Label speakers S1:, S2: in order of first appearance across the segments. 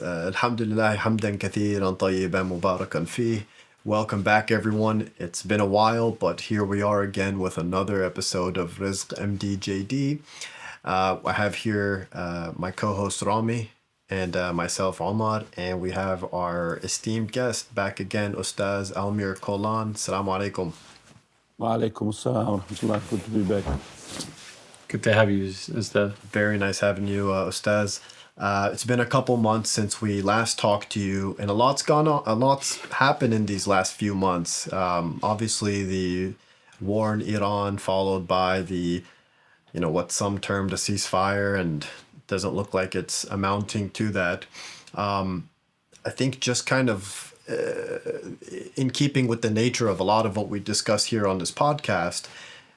S1: الحمد لله حمدا كثيرا طيبا مباركا فيه. Welcome back, everyone. It's been a while, but here we are again with another episode of RizqMDJD. I have here my co-host Ramy and myself Omar, and we have our esteemed guest back again, Ustaz Almir Kolan. Assalamu alaikum.
S2: Wa alaikum assalam wa rahmatullah. Good to be back.
S3: Good to have you, Ustaz.
S1: Very nice having you, Ustaz. It's been a couple months since we last talked to you, and a lot's gone on. A lot's happened in these last few months. Obviously, the war in Iran, followed by the, what some termed a ceasefire, and doesn't look like it's amounting to that. I think just kind of in keeping with the nature of a lot of what we discuss here on this podcast,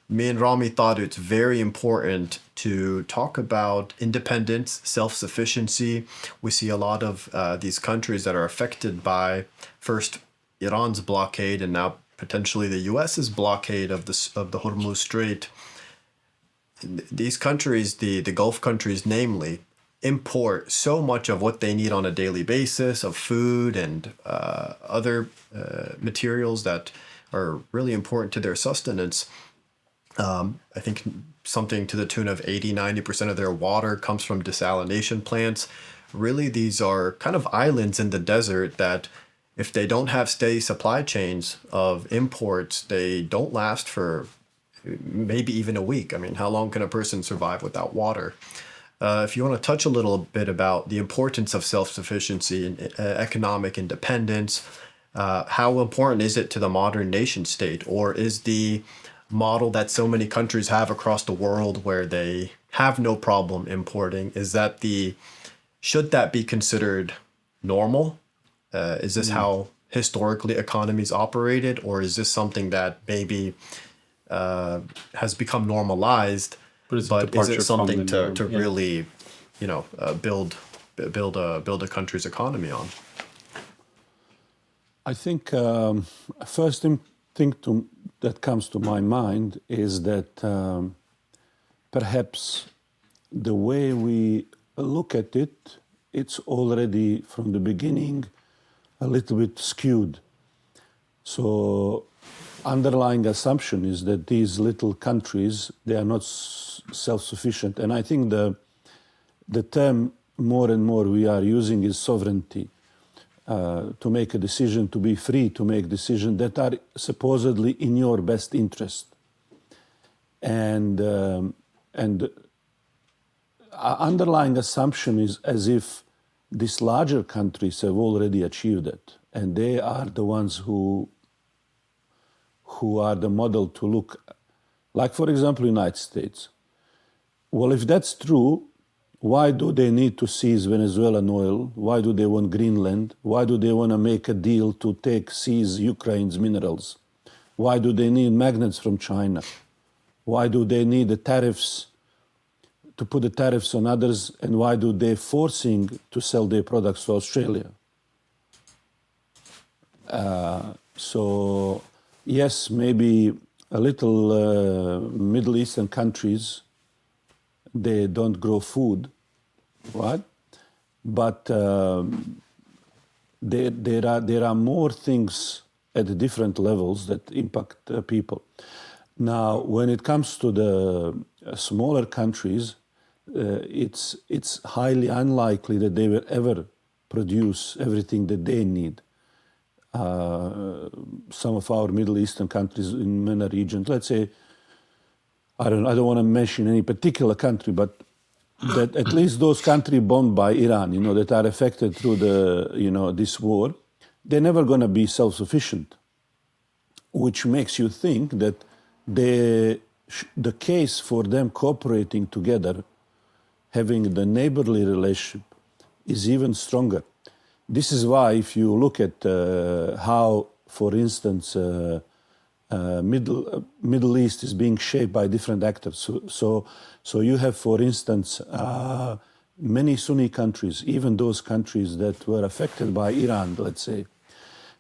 S1: me and Ramy thought it's very important to talk about independence, self-sufficiency. We see a lot of these countries that are affected by first Iran's blockade and now potentially the US's blockade of the Hormuz Strait. These countries, the Gulf countries namely, import so much of what they need on a daily basis of food and other materials that are really important to their sustenance. I think something to the tune of 80-90% of their water comes from desalination plants. Really, these are kind of islands in the desert that if they don't have steady supply chains of imports, they don't last for maybe even a week. I mean, how long can a person survive without water? If you want to touch a little bit about the importance of self-sufficiency and economic independence, how important is it to the modern nation state? Or is the model that so many countries have across the world where they have no problem importing, should that be considered normal? Is this how historically economies operated, or is this something that maybe has become normalized, but is it something to really, build a country's economy on?
S2: I think first thing that comes to my mind is that perhaps the way we look at it, it's already from the beginning a little bit skewed. So underlying assumption is that these little countries, they are not self-sufficient. And I think the term more and more we are using is sovereignty. To make a decision, to be free to make decisions that are supposedly in your best interest. And underlying assumption is as if these larger countries have already achieved it, and they are the ones who are the model to look, like for example, United States. Well, if that's true, why do they need to seize Venezuelan oil? Why do they want Greenland? Why do they want to make a deal to seize Ukraine's minerals? Why do they need magnets from China? Why do they need the tariffs, to put the tariffs on others? And why do they forcing to sell their products to Australia? So yes, maybe a little Middle Eastern countries, they don't grow food, right? But there are more things at different levels that impact people. Now, when it comes to the smaller countries, it's highly unlikely that they will ever produce everything that they need. Some of our Middle Eastern countries in many regions, let's say, I don't want to mention any particular country, but that at least those countries bombed by Iran, that are affected through this war, they're never going to be self-sufficient, which makes you think that the case for them cooperating together, having the neighborly relationship, is even stronger. This is why if you look at how, for instance, Middle East is being shaped by different actors. So you have, for instance, many Sunni countries, even those countries that were affected by Iran, let's say,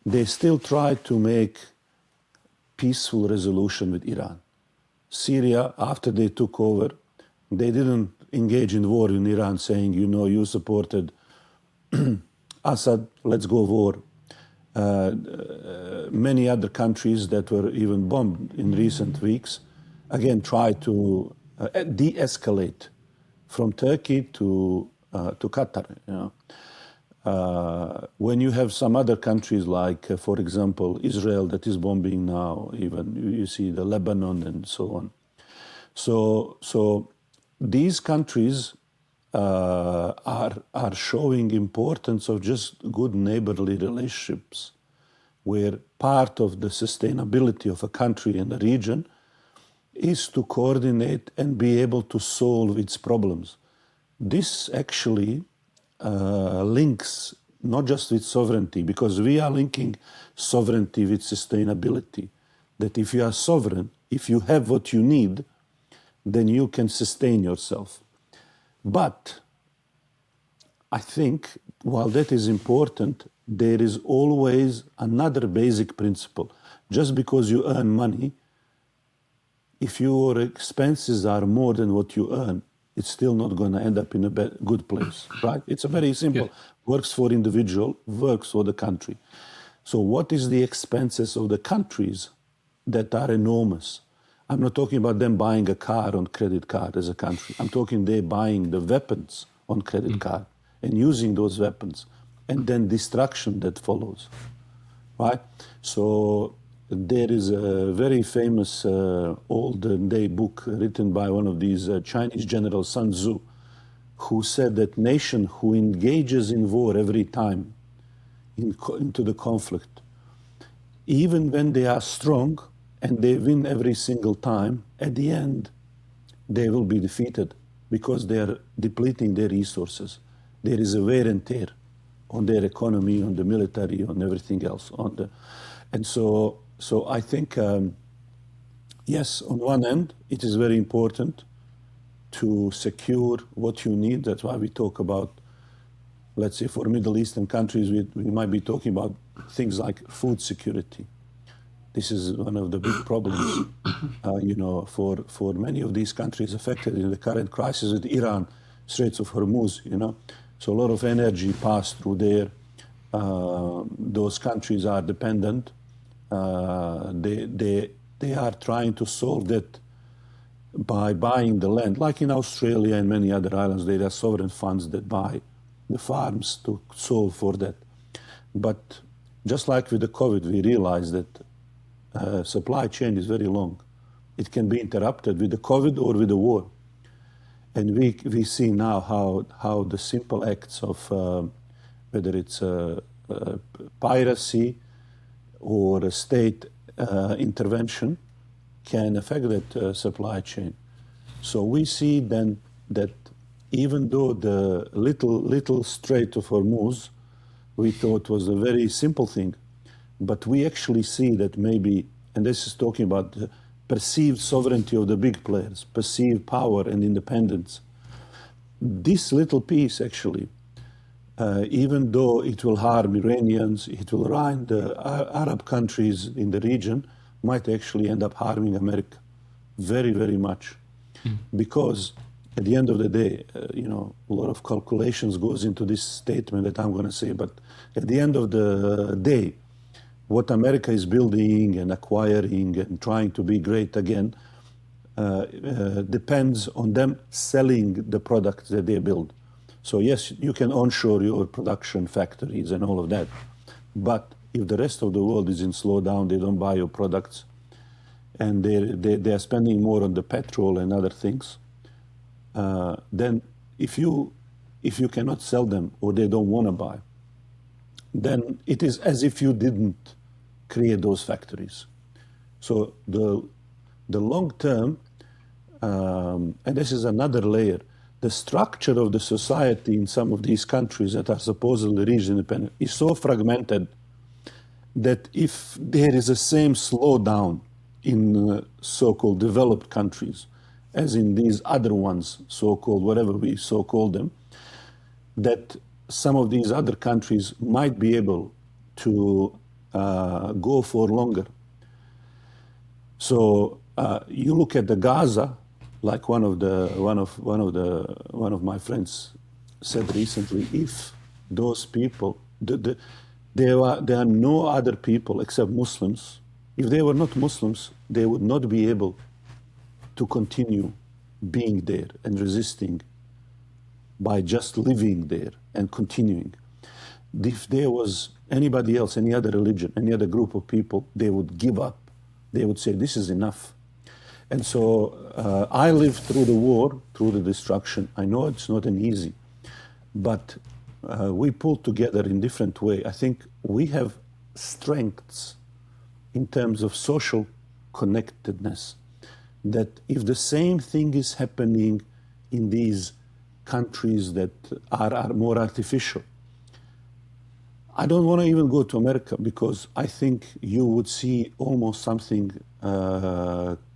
S2: they still try to make peaceful resolution with Iran. Syria, after they took over, they didn't engage in war in Iran, saying, you supported Assad, let's go war. Many other countries that were even bombed in recent weeks, again, try to de-escalate from Turkey to Qatar. When you have some other countries like, for example, Israel that is bombing now, even you see the Lebanon and so on. So these countries are showing importance of just good neighborly relationships, where part of the sustainability of a country and a region is to coordinate and be able to solve its problems. This actually links not just with sovereignty, because we are linking sovereignty with sustainability. That if you are sovereign, if you have what you need, then you can sustain yourself. But I think while that is important, there is always another basic principle. Just because you earn money, if your expenses are more than what you earn, it's still not going to end up in a good place, right? It's a very simple. Yeah. Works for individual, works for the country. So what is the expenses of the countries that are enormous? I'm not talking about them buying a car on credit card as a country. I'm talking they buying the weapons on credit card and using those weapons, and then destruction that follows, right? So there is a very famous olden day book written by one of these Chinese generals, Sun Tzu, who said that nation who engages in war every time into the conflict, even when they are strong and they win every single time, at the end, they will be defeated because they are depleting their resources. There is a wear and tear on their economy, on the military, on everything else. And so I think, yes, on one end, it is very important to secure what you need. That's why we talk about, let's say, for Middle Eastern countries, we might be talking about things like food security. This is one of the big problems, for many of these countries affected in the current crisis with Iran, Straits of Hormuz, So a lot of energy passed through there. Those countries are dependent. They are trying to solve that by buying the land. Like in Australia and many other islands, there are sovereign funds that buy the farms to solve for that. But just like with the COVID, we realized that supply chain is very long. It can be interrupted with the COVID or with the war. And we see now how the simple acts of whether it's piracy or a state intervention can affect that supply chain. So we see then that even though the little Strait of Hormuz we thought was a very simple thing, but we actually see that maybe, and this is talking about the perceived sovereignty of the big players, perceived power and independence. This little piece actually, even though it will harm Iranians, it will harm the Arab countries in the region, might actually end up harming America very, very much. Because at the end of the day, a lot of calculations goes into this statement that I'm going to say, but at the end of the day, what America is building and acquiring and trying to be great again depends on them selling the products that they build. So yes, you can onshore your production factories and all of that, but if the rest of the world is in slowdown, they don't buy your products, and they are spending more on the petrol and other things, then if you cannot sell them or they don't want to buy, then it is as if you didn't create those factories. So the long term, and this is another layer, the structure of the society in some of these countries that are supposedly region independent is so fragmented that if there is the same slowdown in so-called developed countries as in these other ones, so-called, whatever we so-call them, that some of these other countries might be able to go for longer. So you look at the Gaza, like one of my friends said recently, if those people There are no other people except Muslims. If they were not Muslims, they would not be able to continue being there and resisting by just living there and continuing. If there was anybody else, any other religion, any other group of people, they would give up. They would say, this is enough. And so I lived through the war, through the destruction. I know it's not an easy, but we pulled together in different way. I think we have strengths in terms of social connectedness, that if the same thing is happening in these countries that are more artificial, I don't want to even go to America, because I think you would see almost something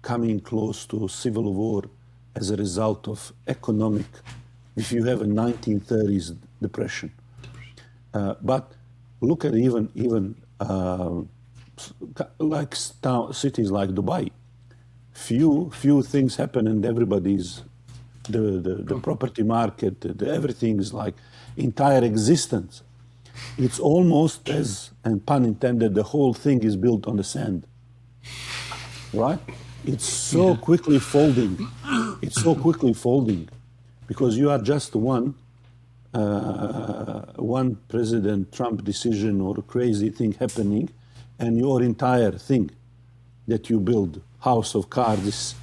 S2: coming close to civil war as a result of economic, if you have a 1930s depression. But look at even like cities like Dubai. Few things happen and everybody's, the property market, everything is like entire existence. It's almost as, and pun intended, the whole thing is built on the sand, right? It's so quickly folding. It's so quickly folding because you are just one President Trump decision or crazy thing happening, and your entire thing that you build, house of cards,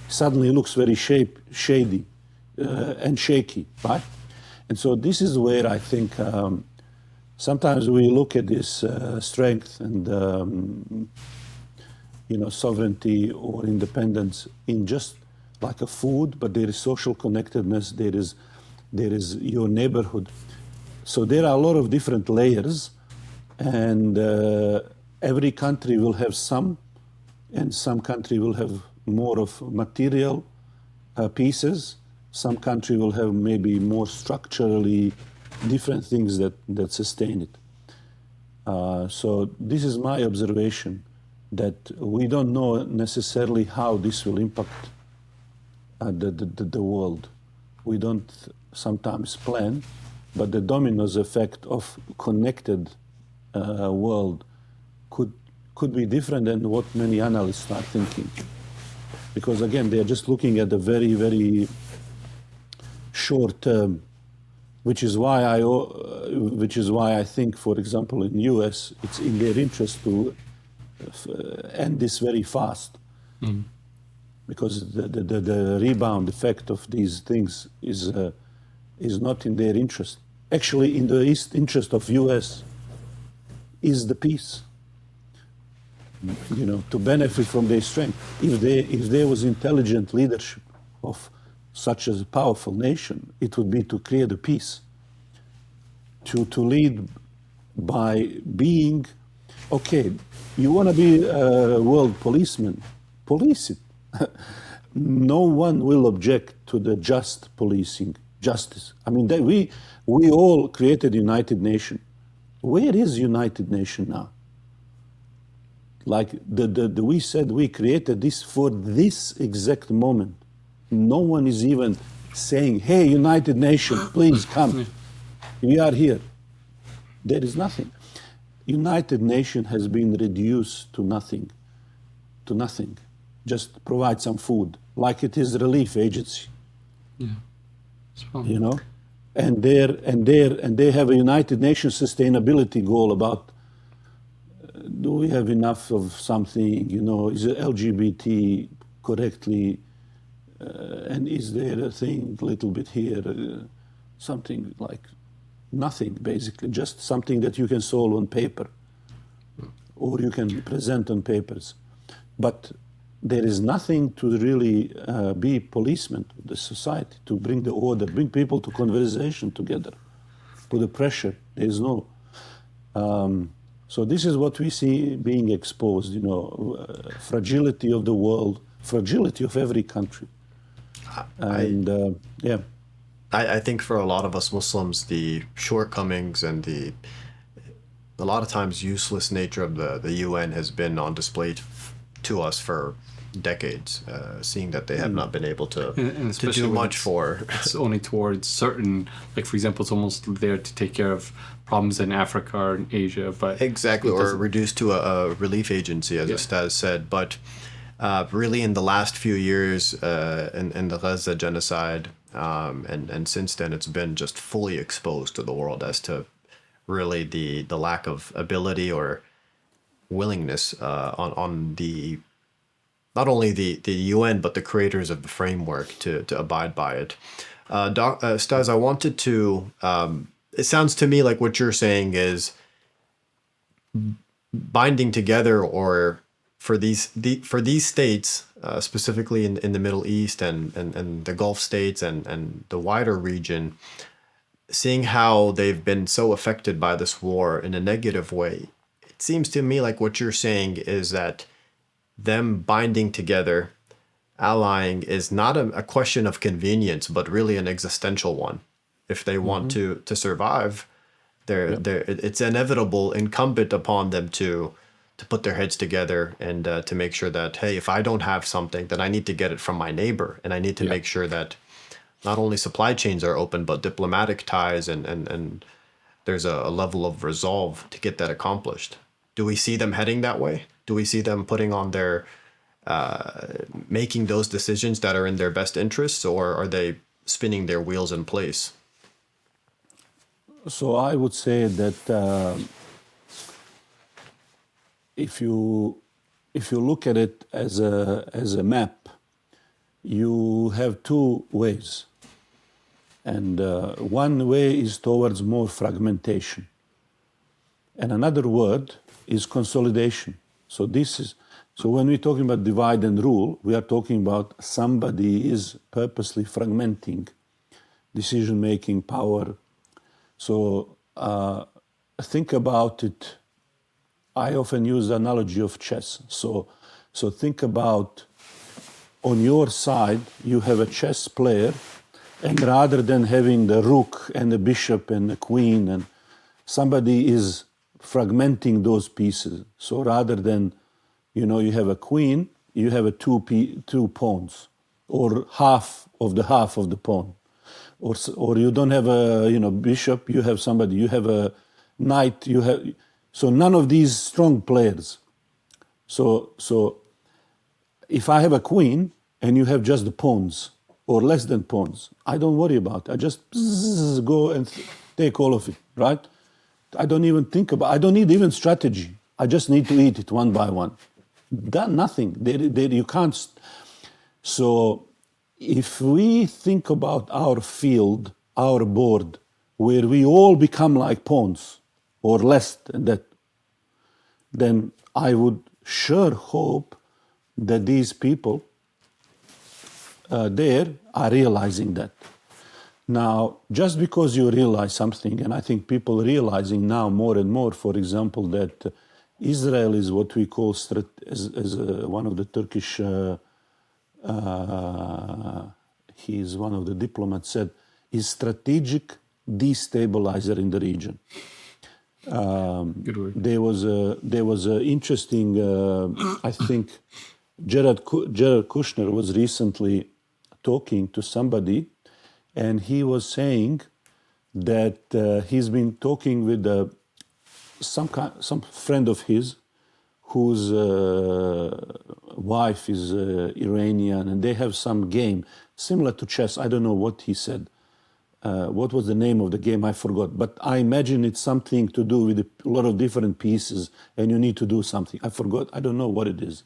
S2: suddenly looks very shady and shaky, right? And so this is where I think sometimes we look at this strength and sovereignty or independence in just like a food, but there is social connectedness, there is your neighborhood. So there are a lot of different layers, and every country will have some, and some country will have more of material pieces. Some country will have maybe more structurally different things that sustain it. So this is my observation, that we don't know necessarily how this will impact the world. We don't sometimes plan, but the dominoes effect of connected world could be different than what many analysts are thinking. Because again, they're just looking at the very, very short term, which is why I think, for example, in US, it's in their interest to end this very fast. Mm. Because the rebound effect of these things is not in their interest. Actually, in the interest of US is the peace. To benefit from their strength. If there was intelligent leadership of such as a powerful nation, it would be to create a peace. To lead by being, okay, you want to be a world policeman, police it. No one will object to the just policing, justice. I mean, we all created United Nations. Where is United Nations now? Like we said, we created this for this exact moment. No one is even saying, hey, United Nations, please come. We are here. There is nothing. United Nations has been reduced to nothing. To nothing. Just provide some food, like it is a relief agency. Yeah. And they have a United Nations sustainability goal about do we have enough of something, is it LGBT correctly, and is there a thing a little bit here, something like nothing, basically, just something that you can solve on paper or you can present on papers. But there is nothing to really be policeman of the society, to bring the order, bring people to conversation together, put the pressure. There is no... So this is what we see being exposed, fragility of the world, fragility of every country.
S1: I think for a lot of us Muslims, the shortcomings and a lot of times useless nature of the UN has been on display to us for decades, seeing that they have not been able to
S3: And
S1: to
S3: especially
S1: do
S3: when
S1: much for.
S3: it's only towards certain, like for example, it's almost there to take care of problems in Africa or in Asia, but
S1: Exactly,
S3: it
S1: or
S3: doesn't-
S1: reduced to a relief agency, as
S3: Yeah.
S1: Ustaz said. But really, in the last few years, in the Gaza genocide, and since then, it's been just fully exposed to the world as to really the lack of ability or willingness on the not only the UN but the creators of the framework to abide by it. Staz, I wanted to. It sounds to me like what you're saying is binding together, or for these states, specifically in the Middle East and the Gulf states and the wider region, seeing how they've been so affected by this war in a negative way. It seems to me like what you're saying is that them binding together, allying, is not a question of convenience, but really an existential one. If they want to survive, it's inevitable, incumbent upon them to put their heads together and to make sure that, hey, if I don't have something, then I need to get it from my neighbor, and I need to make sure that not only supply chains are open, but diplomatic ties and there's a level of resolve to get that accomplished. Do we see them heading that way? Do we see them putting on their making those decisions that are in their best interests, or are they spinning their wheels in place?
S2: So I would say that if you look at it as a map, you have two ways, and one way is towards more fragmentation, and another word is consolidation. So when we're talking about divide and rule, we are talking about somebody is purposely fragmenting decision-making power. So think about it. I often use the analogy of chess. So think about, on your side, you have a chess player, and rather than having the rook and the bishop and the queen, and somebody is fragmenting those pieces. So rather than, you have a queen, you have a two pawns, or half of the pawn. Or you don't have a bishop, you have somebody, you have a knight, so none of these strong players. So if I have a queen and you have just the pawns or less than pawns, I don't worry about it. I just go and take all of it, right? I don't even think about. I don't need even strategy. I just need to eat it one by one. Nothing. You can't. So if we think about our field, our board, where we all become like pawns or less than that, then I would sure hope that these people there are realizing that. Now, just because you realize something, and I think people realizing now more and more, for example, that Israel is what we call, as one of the Turkish, he's one of the diplomats said, is strategic destabilizer in the region.
S3: Good word.
S2: There was a interesting, I think, Jared Kushner was recently talking to somebody, and he was saying that he's been talking with some friend of his whose wife is Iranian, and they have some game similar to chess. I don't know what he said. What was the name of the game? I forgot. But I imagine it's something to do with a lot of different pieces, and you need to do something. I forgot. I don't know what it is.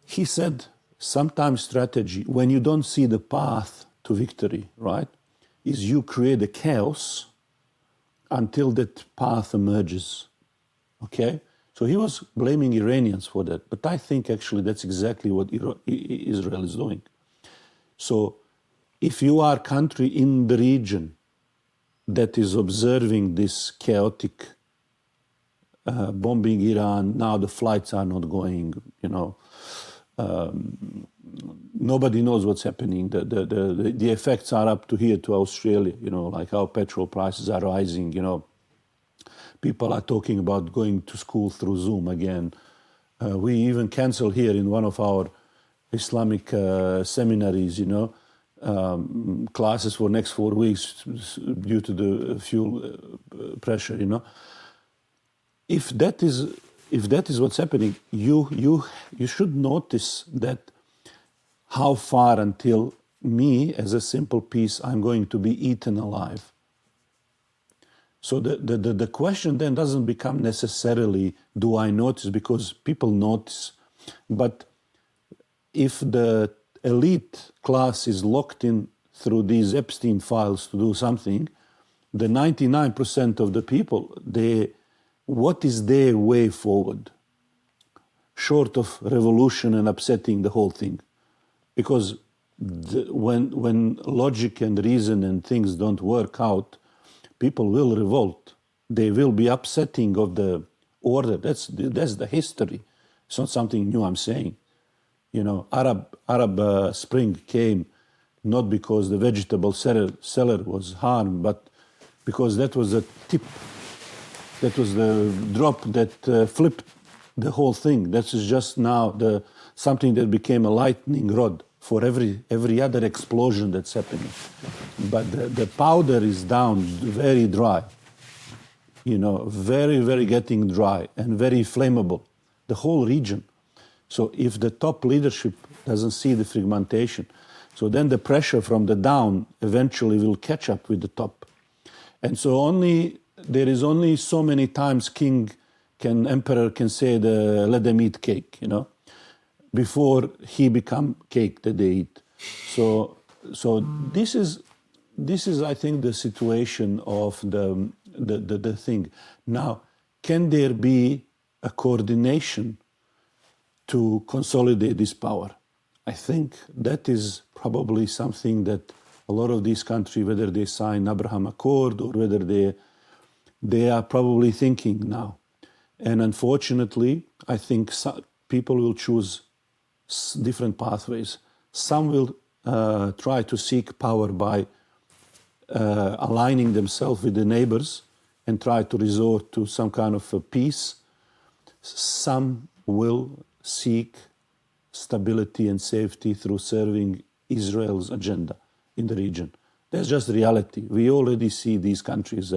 S2: He said, sometimes strategy, when you don't see the path to victory, right, is you create a chaos until that path emerges. Okay? So he was blaming Iranians for that. But I think actually that's exactly what Israel is doing. So if you are a country in the region that is observing this chaotic bombing Iran, now the flights are not going, nobody knows what's happening. The effects are up to here to Australia, like how petrol prices are rising, People are talking about going to school through Zoom again. We even canceled here in one of our Islamic seminaries, classes for next 4 weeks due to the fuel pressure, If that is what's happening, you should notice that how far until me as a simple piece I'm going to be eaten alive. So the question then doesn't become necessarily do I notice, because people notice, but if the elite class is locked in through these Epstein files to do something, the 99% of the people, what is their way forward? Short of revolution and upsetting the whole thing. Because when logic and reason and things don't work out, people will revolt. They will be upsetting of the order. That's the history. It's not something new I'm saying. Arab Spring came not because the vegetable seller was harmed, but because that was a tip. That was the drop that flipped the whole thing. That is just now something that became a lightning rod for every other explosion that's happening. But the powder is down very dry, very, very getting dry and very flammable, the whole region. So if the top leadership doesn't see the fragmentation, so then the pressure from the down eventually will catch up with the top. And so there is only so many times emperor can say let them eat cake, before he become cake that they eat. So this is I think the situation of the thing. Now, can there be a coordination to consolidate this power? I think that is probably something that a lot of these countries, whether they sign Abraham Accord or whether they are probably thinking now. And unfortunately, I think people will choose different pathways. Some will try to seek power by aligning themselves with the neighbors and try to resort to some kind of a peace. Some will seek stability and safety through serving Israel's agenda in the region. That's just reality. We already see these countries,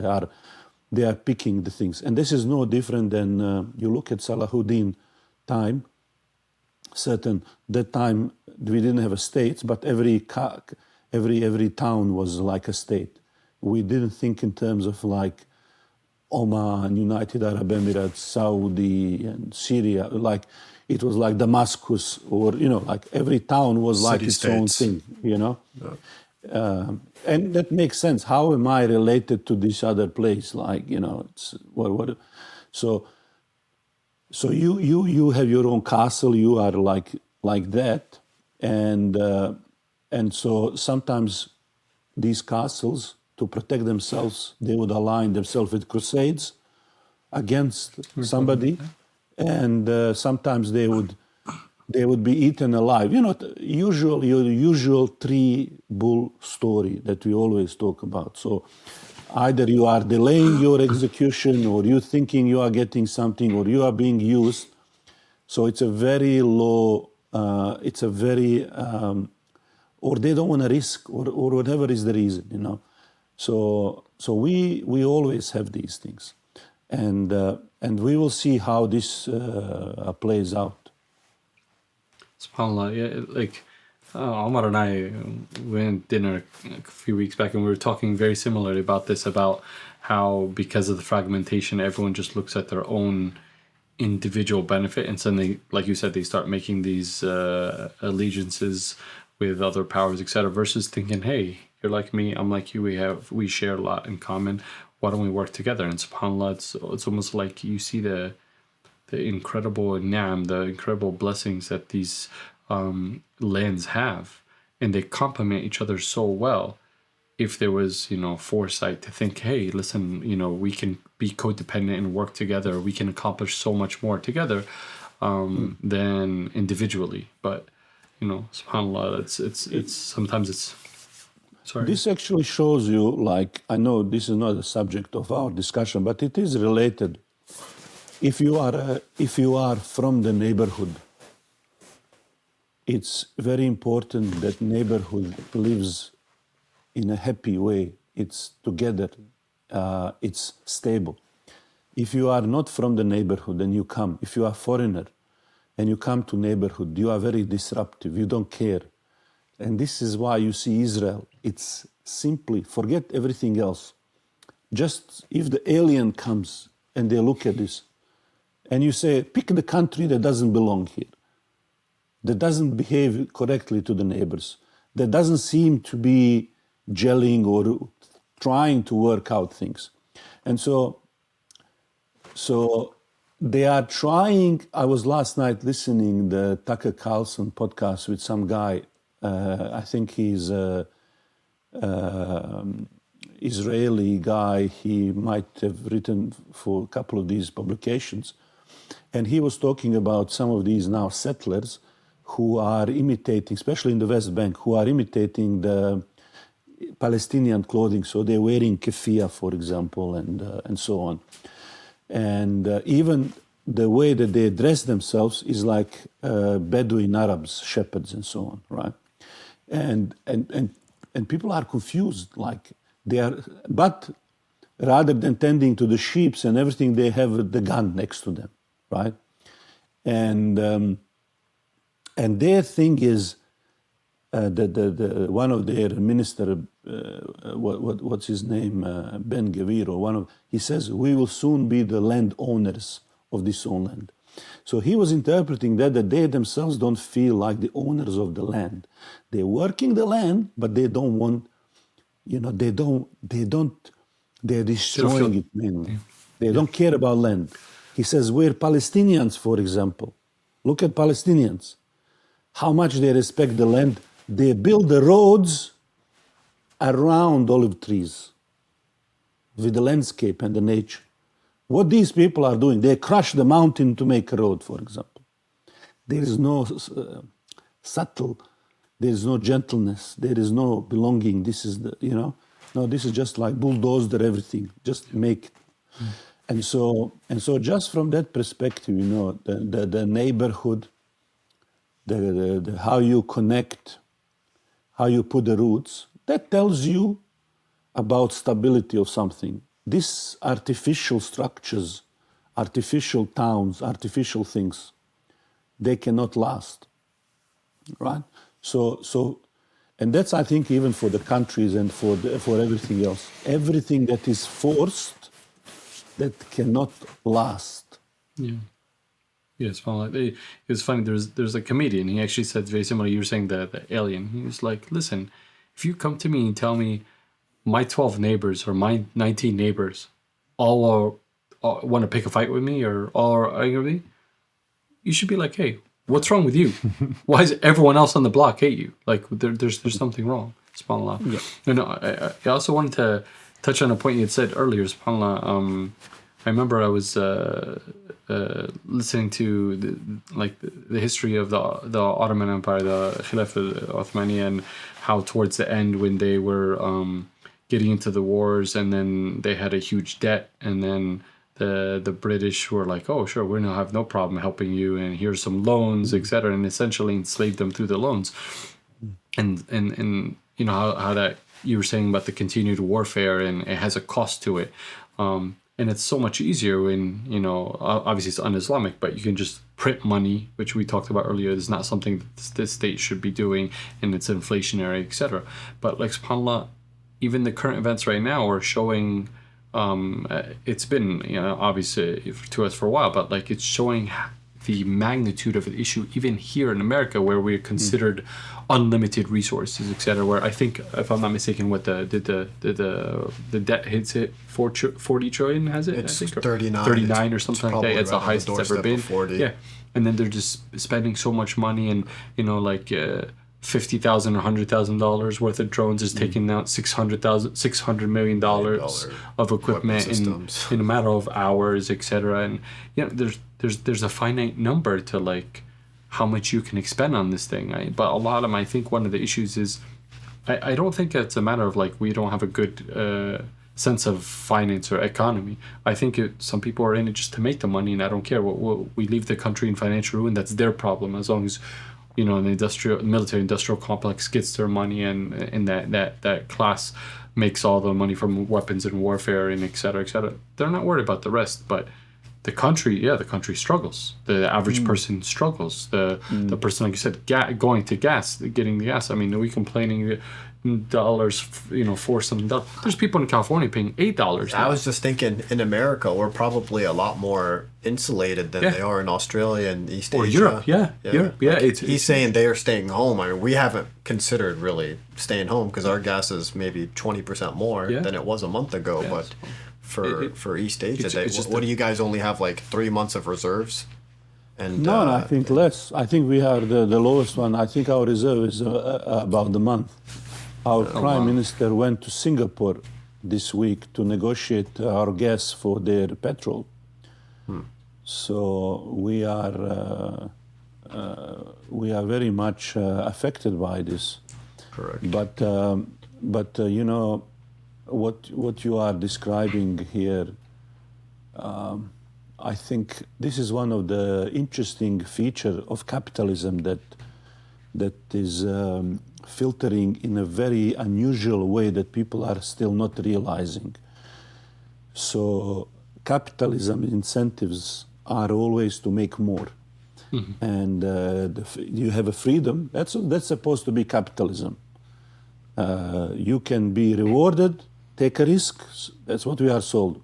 S2: they are picking the things. And this is no different than you look at Salahuddin time. That time we didn't have a state, but every town was like a state. We didn't think in terms of like Oman, United Arab Emirates, Saudi, and Syria. Like it was like Damascus, or like every town was like its own thing. Yeah. And that makes sense. How am I related to this other place? Like it's what. So you have your own castle. You are like that, and so sometimes these castles, to protect themselves, they would align themselves with crusades against somebody, and sometimes they would be eaten alive. Your usual three bull story that we always talk about. So either you are delaying your execution, or you thinking you are getting something, or you are being used. So it's a very low, or they don't want to risk, or whatever is the reason, So we always have these things. And we will see how this plays out.
S3: SubhanAllah, yeah, Omar and I went dinner a few weeks back, and we were talking very similarly about this, about how because of the fragmentation, everyone just looks at their own individual benefit, and suddenly, like you said, they start making these allegiances with other powers, etc., versus thinking, hey, you're like me, I'm like you, we share a lot in common, why don't we work together? And SubhanAllah, it's almost like you see the incredible ni'am, the incredible blessings that these lands have, and they complement each other so well. If there was, foresight to think, hey, listen, we can be codependent and work together, we can accomplish so much more together than individually. But, SubhanAllah, it's sometimes it's. Sorry.
S2: This actually shows you, I know this is not the subject of our discussion, but it is related. if you are from the neighborhood, it's very important that neighborhood lives in a happy way. It's together. It's stable. If you are not from the neighborhood and you come, if you are a foreigner and you come to neighborhood, you are very disruptive. You don't care. And this is why you see Israel. It's simply forget everything else. Just if the alien comes and they look at this and you say, pick the country that doesn't belong here, that doesn't behave correctly to the neighbors, that doesn't seem to be gelling or trying to work out things. And so they are trying. I was last night listening the Tucker Carlson podcast with some guy. I think he's a Israeli guy. He might have written for a couple of these publications. And he was talking about some of these now settlers who are imitating, especially in the West Bank, who are imitating the Palestinian clothing. So they're wearing keffiyeh, for example, and so on. And even the way that they dress themselves is like Bedouin Arabs, shepherds, and so on, right? And people are confused, like they are, but rather than tending to the sheep and everything, they have the gun next to them, right? And their thing is the one of their minister, what's his name, Ben Gvir, or he says we will soon be the landowners of this own land. So he was interpreting that they themselves don't feel like the owners of the land. They're working the land, but they don't want, they're destroying it mainly. Yeah. They don't care about land. He says we're Palestinians, for example. Look at Palestinians. How much they respect the land. They build the roads around olive trees with the landscape and the nature. What these people are doing, they crush the mountain to make a road, for example. There is no subtle, there is no gentleness, there is no belonging. This is no, this is just like bulldozer everything, just make it. And so just from that perspective, the neighborhood, the how you connect, how you put the roots, that tells you about stability of something. These artificial structures, artificial towns, artificial things, they cannot last, right? So, and that's, I think, even for the countries and for everything else. Everything that is forced, that cannot last.
S3: Yeah. Yeah, it's funny. It's funny. There's a comedian. He actually said very similar. You were saying the alien. He was like, listen, if you come to me and tell me my 12 neighbors or my 19 neighbors all want to pick a fight with me or all are angry with me, you should be like, hey, what's wrong with you? Why does everyone else on the block hate you? Like there's something wring. SubhanAllah. Yeah. I also wanted to touch on a point you had said earlier, SubhanAllah. I remember I was listening to the history of the Ottoman Empire, the Khilafah Othmani, and how towards the end when they were getting into the wars and then they had a huge debt, and then the British were like, oh sure, we're gonna have no problem helping you, and here's some loans, etc., and essentially enslaved them through the loans. And how that you were saying about the continued warfare, and it has a cost to it. And it's so much easier when, obviously it's un-Islamic, but you can just print money, which we talked about earlier. It's not something that the state should be doing, and it's inflationary, etc. But like, subhanAllah, even the current events right now are showing, it's been, obviously to us for a while, but like it's showing the magnitude of the issue, even here in America, where we're considered unlimited resources, etc. Where I think, if I'm not mistaken, what the debt hits it 40 trillion, has it?
S1: It's
S3: I think,
S1: 39
S3: or something like that. It's the highest it's ever been.
S1: 40.
S3: Yeah, and then they're just spending so much money, and $50,000 or $100,000 worth of drones is taking out $600 million of equipment in a matter of hours, etc. And there's a finite number to like how much you can expend on this thing. But a lot of them, I think one of the issues is I don't think it's a matter of like we don't have a good sense of finance or economy. I think some people are in it just to make the money, and I don't care. We leave the country in financial ruin. That's their problem, as long as the military industrial complex gets their money, and that class makes all the money from weapons and warfare and et cetera, et cetera. They're not worried about the rest, but the country struggles. The average person struggles. The person, like you said, going to getting the gas. I mean, are we complaining dollars, for some dollars? There's people in California paying $8.
S1: I was just thinking, in America, we're probably a lot more insulated than they are in Australia and East Asia.
S3: Or Europe, Europe, yeah.
S1: He's saying they are staying home. I mean, we haven't considered really staying home because our gas is maybe 20% more than it was a month ago.
S3: Yeah,
S1: but for East Asia,
S3: what
S1: do you guys only have, like 3 months of reserves? And
S2: no, I think less. I think we are the lowest one. I think our reserve is about a month. Our Prime Minister went to Singapore this week to negotiate our gas for their petrol. So we are very much affected by this.
S1: Correct.
S2: But what you are describing here, I think this is one of the interesting features of capitalism that is filtering in a very unusual way that people are still not realizing. So capitalism incentives are always to make more. And you have a freedom. That's supposed to be capitalism. You can be rewarded, take a risk. That's what we are sold.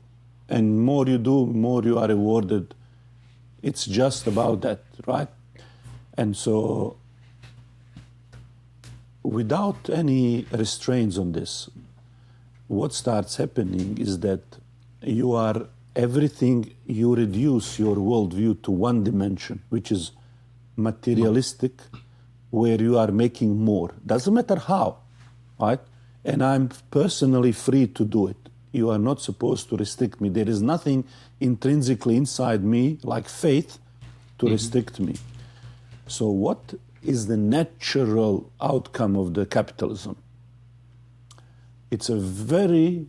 S2: And more you do, more you are rewarded. It's just about that, right? And so without any restraints on this, what starts happening is that you reduce your worldview to one dimension, which is materialistic, where you are making more. Doesn't matter how, right? And I'm personally free to do it. You are not supposed to restrict me. There is nothing intrinsically inside me, like faith, to restrict me. So what is the natural outcome of the capitalism? It's a very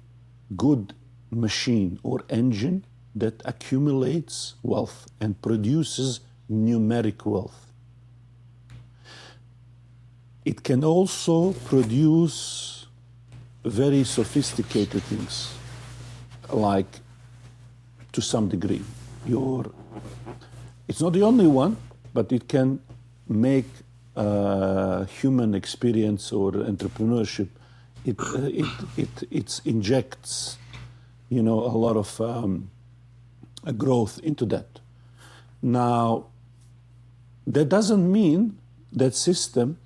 S2: good machine or engine that accumulates wealth and produces numeric wealth. It can also produce very sophisticated things, like, to some degree. It's not the only one, but it can make human experience or entrepreneurship. It injects, a lot of growth into that. Now, that doesn't mean that system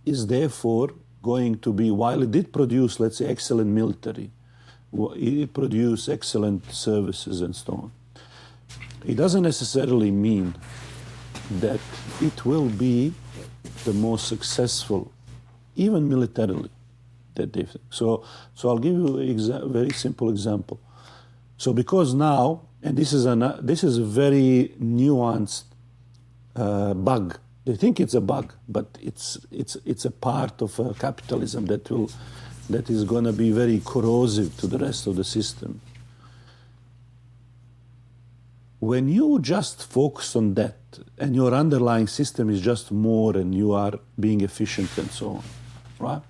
S2: is therefore going to be, while it did produce, let's say, excellent military, it produced excellent services and so on. It doesn't necessarily mean that it will be the most successful, even militarily, that they think. So I'll give you a very simple example. So because now, and this is a very nuanced bug. They think it's a bug, but it's a part of capitalism that is going to be very corrosive to the rest of the system. When you just focus on that, and your underlying system is just more, and you are being efficient and so on, right?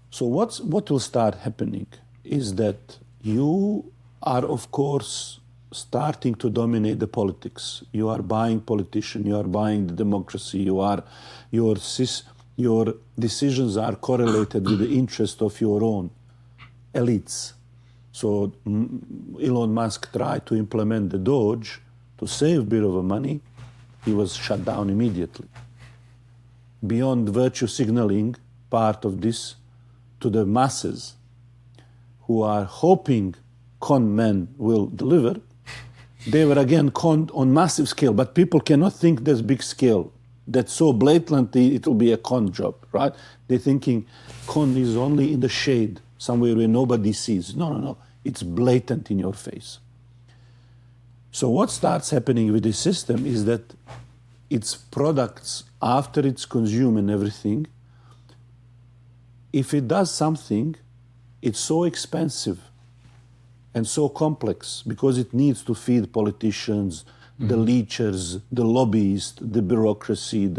S2: So what will start happening is that you are, of course, starting to dominate the politics. You are buying politicians, you are buying the democracy, your decisions are correlated with the interest of your own elites. So Elon Musk tried to implement the Doge to save a bit of money. He was shut down immediately. Beyond virtue signaling part of this to the masses who are hoping con men will deliver, they were again conned on massive scale, but people cannot think there's big scale. That's so blatantly it will be a con job, right? They're thinking con is only in the shade, somewhere where nobody sees. No. It's blatant in your face. So what starts happening with this system is that its products, after it's consumed and everything, if it does something, it's so expensive and so complex because it needs to feed politicians, the leechers, the lobbyists, the bureaucracy,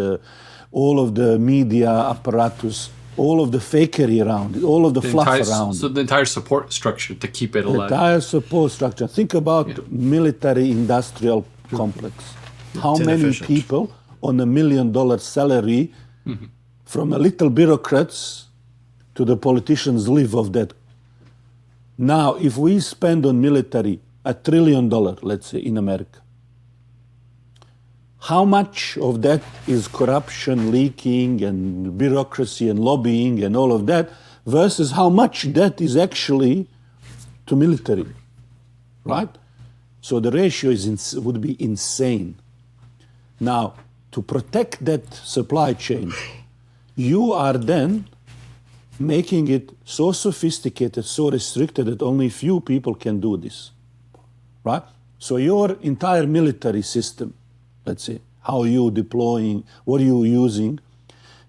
S2: all of the media apparatus, all of the fakery around it, all of the fluff around
S3: so
S2: it.
S3: the entire support structure to keep it
S2: The
S3: alive.
S2: entire support structure. Think about military-industrial complex. How many
S1: inefficient.
S2: people on $1 million salary from a little bureaucrats to the politicians live of that? Now, if we spend on military $1 trillion, let's say, in America, how much of that is corruption, leaking, and bureaucracy and lobbying and all of that, versus how much that is actually to military, right? So the ratio would be insane. Now, to protect that supply chain, you are then making it so sophisticated, so restricted that only few people can do this, right? So your entire military system, let's say, how you deploying, what you using,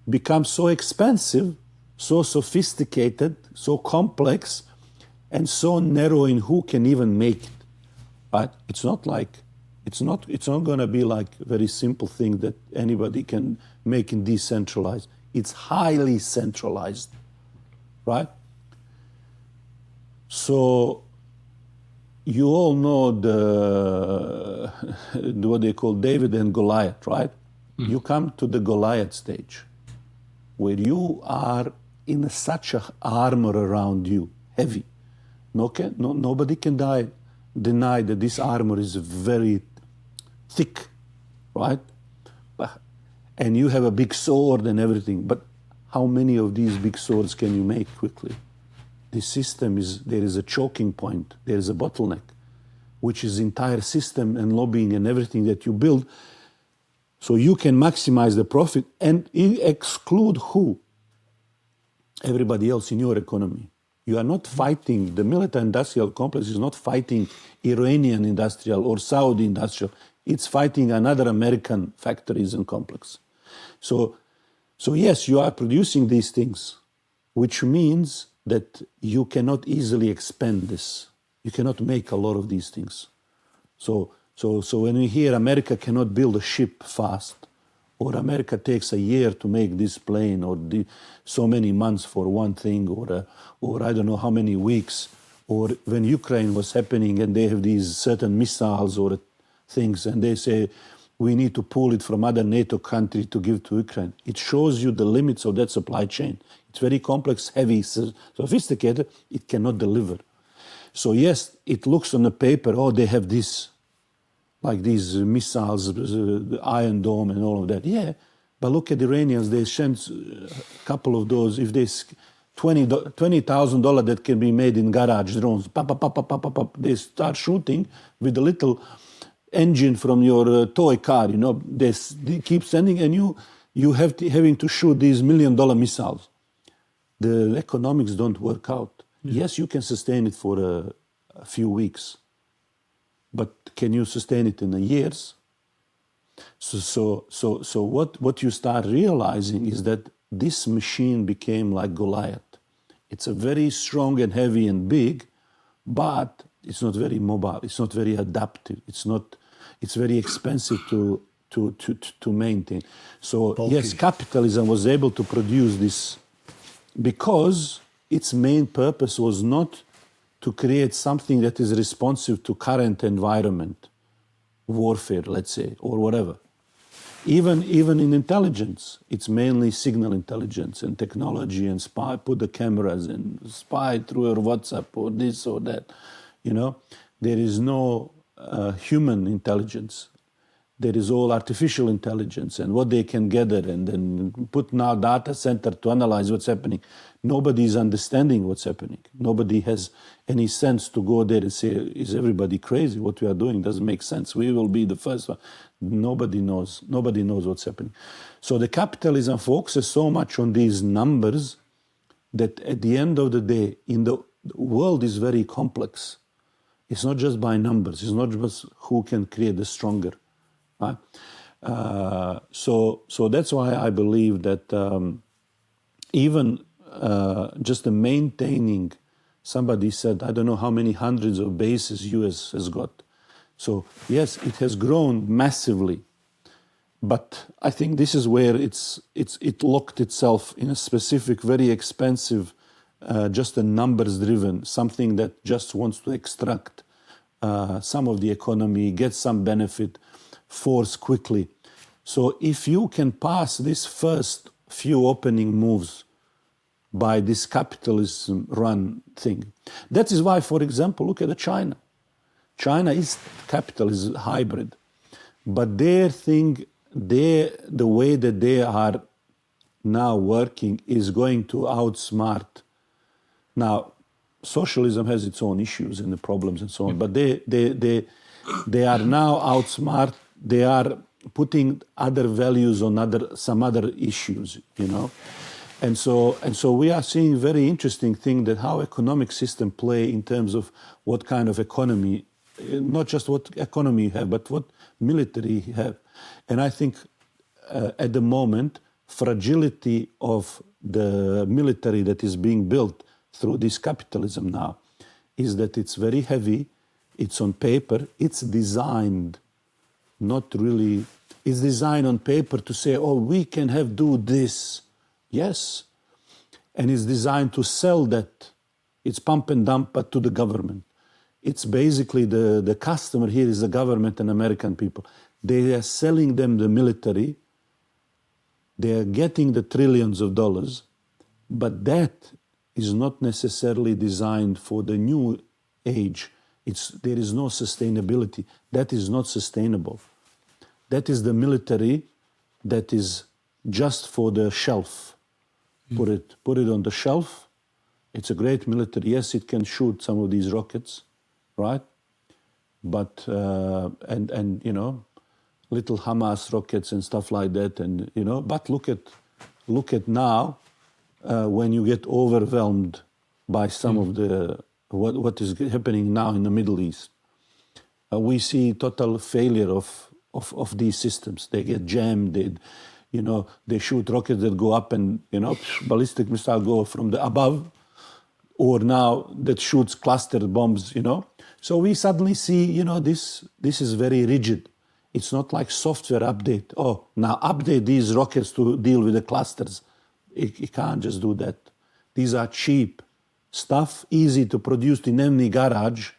S2: becomes so expensive, so sophisticated, so complex, and so narrow in who can even make it, right? It's not going to be like a very simple thing that anybody can make in decentralized. It's highly centralized, right? So you all know what they call David and Goliath, right? You come to the Goliath stage where you are in such a armor around you, heavy. Nobody can deny that this armor is very thick, right? And you have a big sword and everything, but how many of these big swords can you make quickly? This system there is a choking point, there is a bottleneck, which is entire system and lobbying and everything that you build, so you can maximize the profit and exclude who? Everybody else in your economy. You are not fighting, the military industrial complex is not fighting Iranian industrial or Saudi industrial, it's fighting another American factories and complex. So yes, you are producing these things, which means that you cannot easily expand this. You cannot make a lot of these things. So when we hear America cannot build a ship fast, or America takes a year to make this plane, or so many months for one thing, or I don't know how many weeks, or when Ukraine was happening and they have these certain missiles or things, and they say, we need to pull it from other NATO country to give to Ukraine. It shows you the limits of that supply chain. It's very complex, heavy, sophisticated. It cannot deliver. So yes, it looks on the paper, oh, they have this, like these missiles, the Iron Dome and all of that. Yeah, but look at the Iranians. They sent a couple of those, if they $20,000 that can be made in garage drones, they start shooting with a little engine from your toy car, they keep sending, and you having to shoot these $1 million missiles. The economics don't work out. Yes, you can sustain it for a few weeks, but can you sustain it in years? So what you start realizing is that this machine became like Goliath. It's a very strong and heavy and big, but it's not very mobile. It's not very adaptive. It's very expensive to maintain. So
S1: Bulky.
S2: yes, capitalism was able to produce this because its main purpose was not to create something that is responsive to current environment, warfare, let's say, or whatever. Even in intelligence, it's mainly signal intelligence and technology and spy, put the cameras and spy through your WhatsApp or this or that. There is no human intelligence. There is all artificial intelligence and what they can gather and then put now data center to analyze what's happening. Nobody is understanding what's happening. Nobody has any sense to go there and say, is everybody crazy? What we are doing doesn't make sense. We will be the first one. Nobody knows. Nobody knows what's happening. So the capitalism focuses so much on these numbers that at the end of the day, the world is very complex. It's not just by numbers. It's not just who can create the stronger. Right? So that's why I believe that even just the maintaining. Somebody said, I don't know how many hundreds of bases US has got. So yes, it has grown massively, but I think this is where it locked itself in a specific, very expensive, just a numbers driven, something that just wants to extract some of the economy, get some benefit, force quickly. So if you can pass this first few opening moves by this capitalism run thing, that is why, for example, look at China. China is capitalism hybrid, but their thing, the way that they are now working is going to outsmart. Now, socialism has its own issues and the problems and so on, but they are now outsmart. They are putting other values on some other issues, you know. And so we are seeing very interesting thing that how economic system play in terms of what kind of economy, not just what economy you have, but what military you have. And I think at the moment, fragility of the military that is being built through this capitalism now is that it's very heavy, it's on paper, it's designed, not really, it's designed on paper to say, oh, we can do this. Yes. And it's designed to sell that. It's pump and dump, but to the government. It's basically the customer here is the government and American people. They are selling them the military. They are getting the trillions of dollars, but that is not necessarily designed for the new age. There is no sustainability. That is not sustainable. That is the military that is just for the shelf. Put it on the shelf. It's a great military. Yes, it can shoot some of these rockets, right? But and you know, little Hamas rockets and stuff like that, and you know. But look at now when you get overwhelmed by some of the what is happening now in the Middle East. We see total failure of these systems. They get jammed. They shoot rockets that go up and, ballistic missile go from the above, or now that shoots cluster bombs, So we suddenly see, this is very rigid. It's not like software update. Oh, now update these rockets to deal with the clusters. You can't just do that. These are cheap stuff, easy to produce in any garage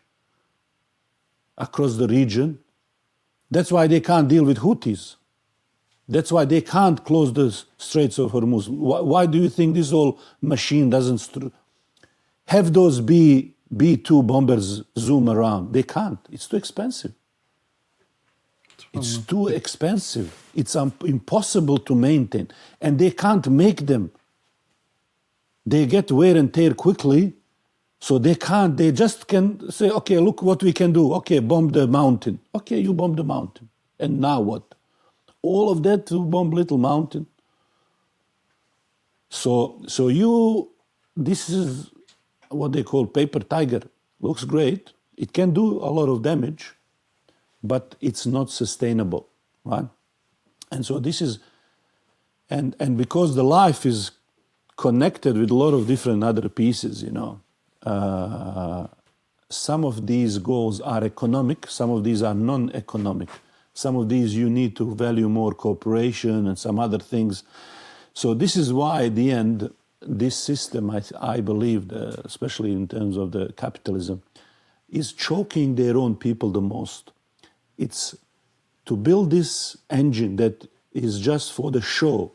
S2: across the region. That's why they can't deal with Houthis. That's why they can't close the Straits of Hormuz. Why do you think this whole machine doesn't have those B-2 bombers zoom around? They can't. It's too expensive. It's too expensive. It's impossible to maintain. And they can't make them. They get wear and tear quickly, so they can't. They just can say, okay, look what we can do. Okay, bomb the mountain. Okay, you bomb the mountain. And now what? All of that to bomb little mountain. So this is what they call paper tiger. Looks great. It can do a lot of damage, but it's not sustainable, right? And so this is, and because the life is connected with a lot of different other pieces, some of these goals are economic, some of these are non-economic. Some of these you need to value more cooperation and some other things. So this is why at the end, this system, I believe, especially in terms of the capitalism, is choking their own people the most. It's to build this engine that is just for the show,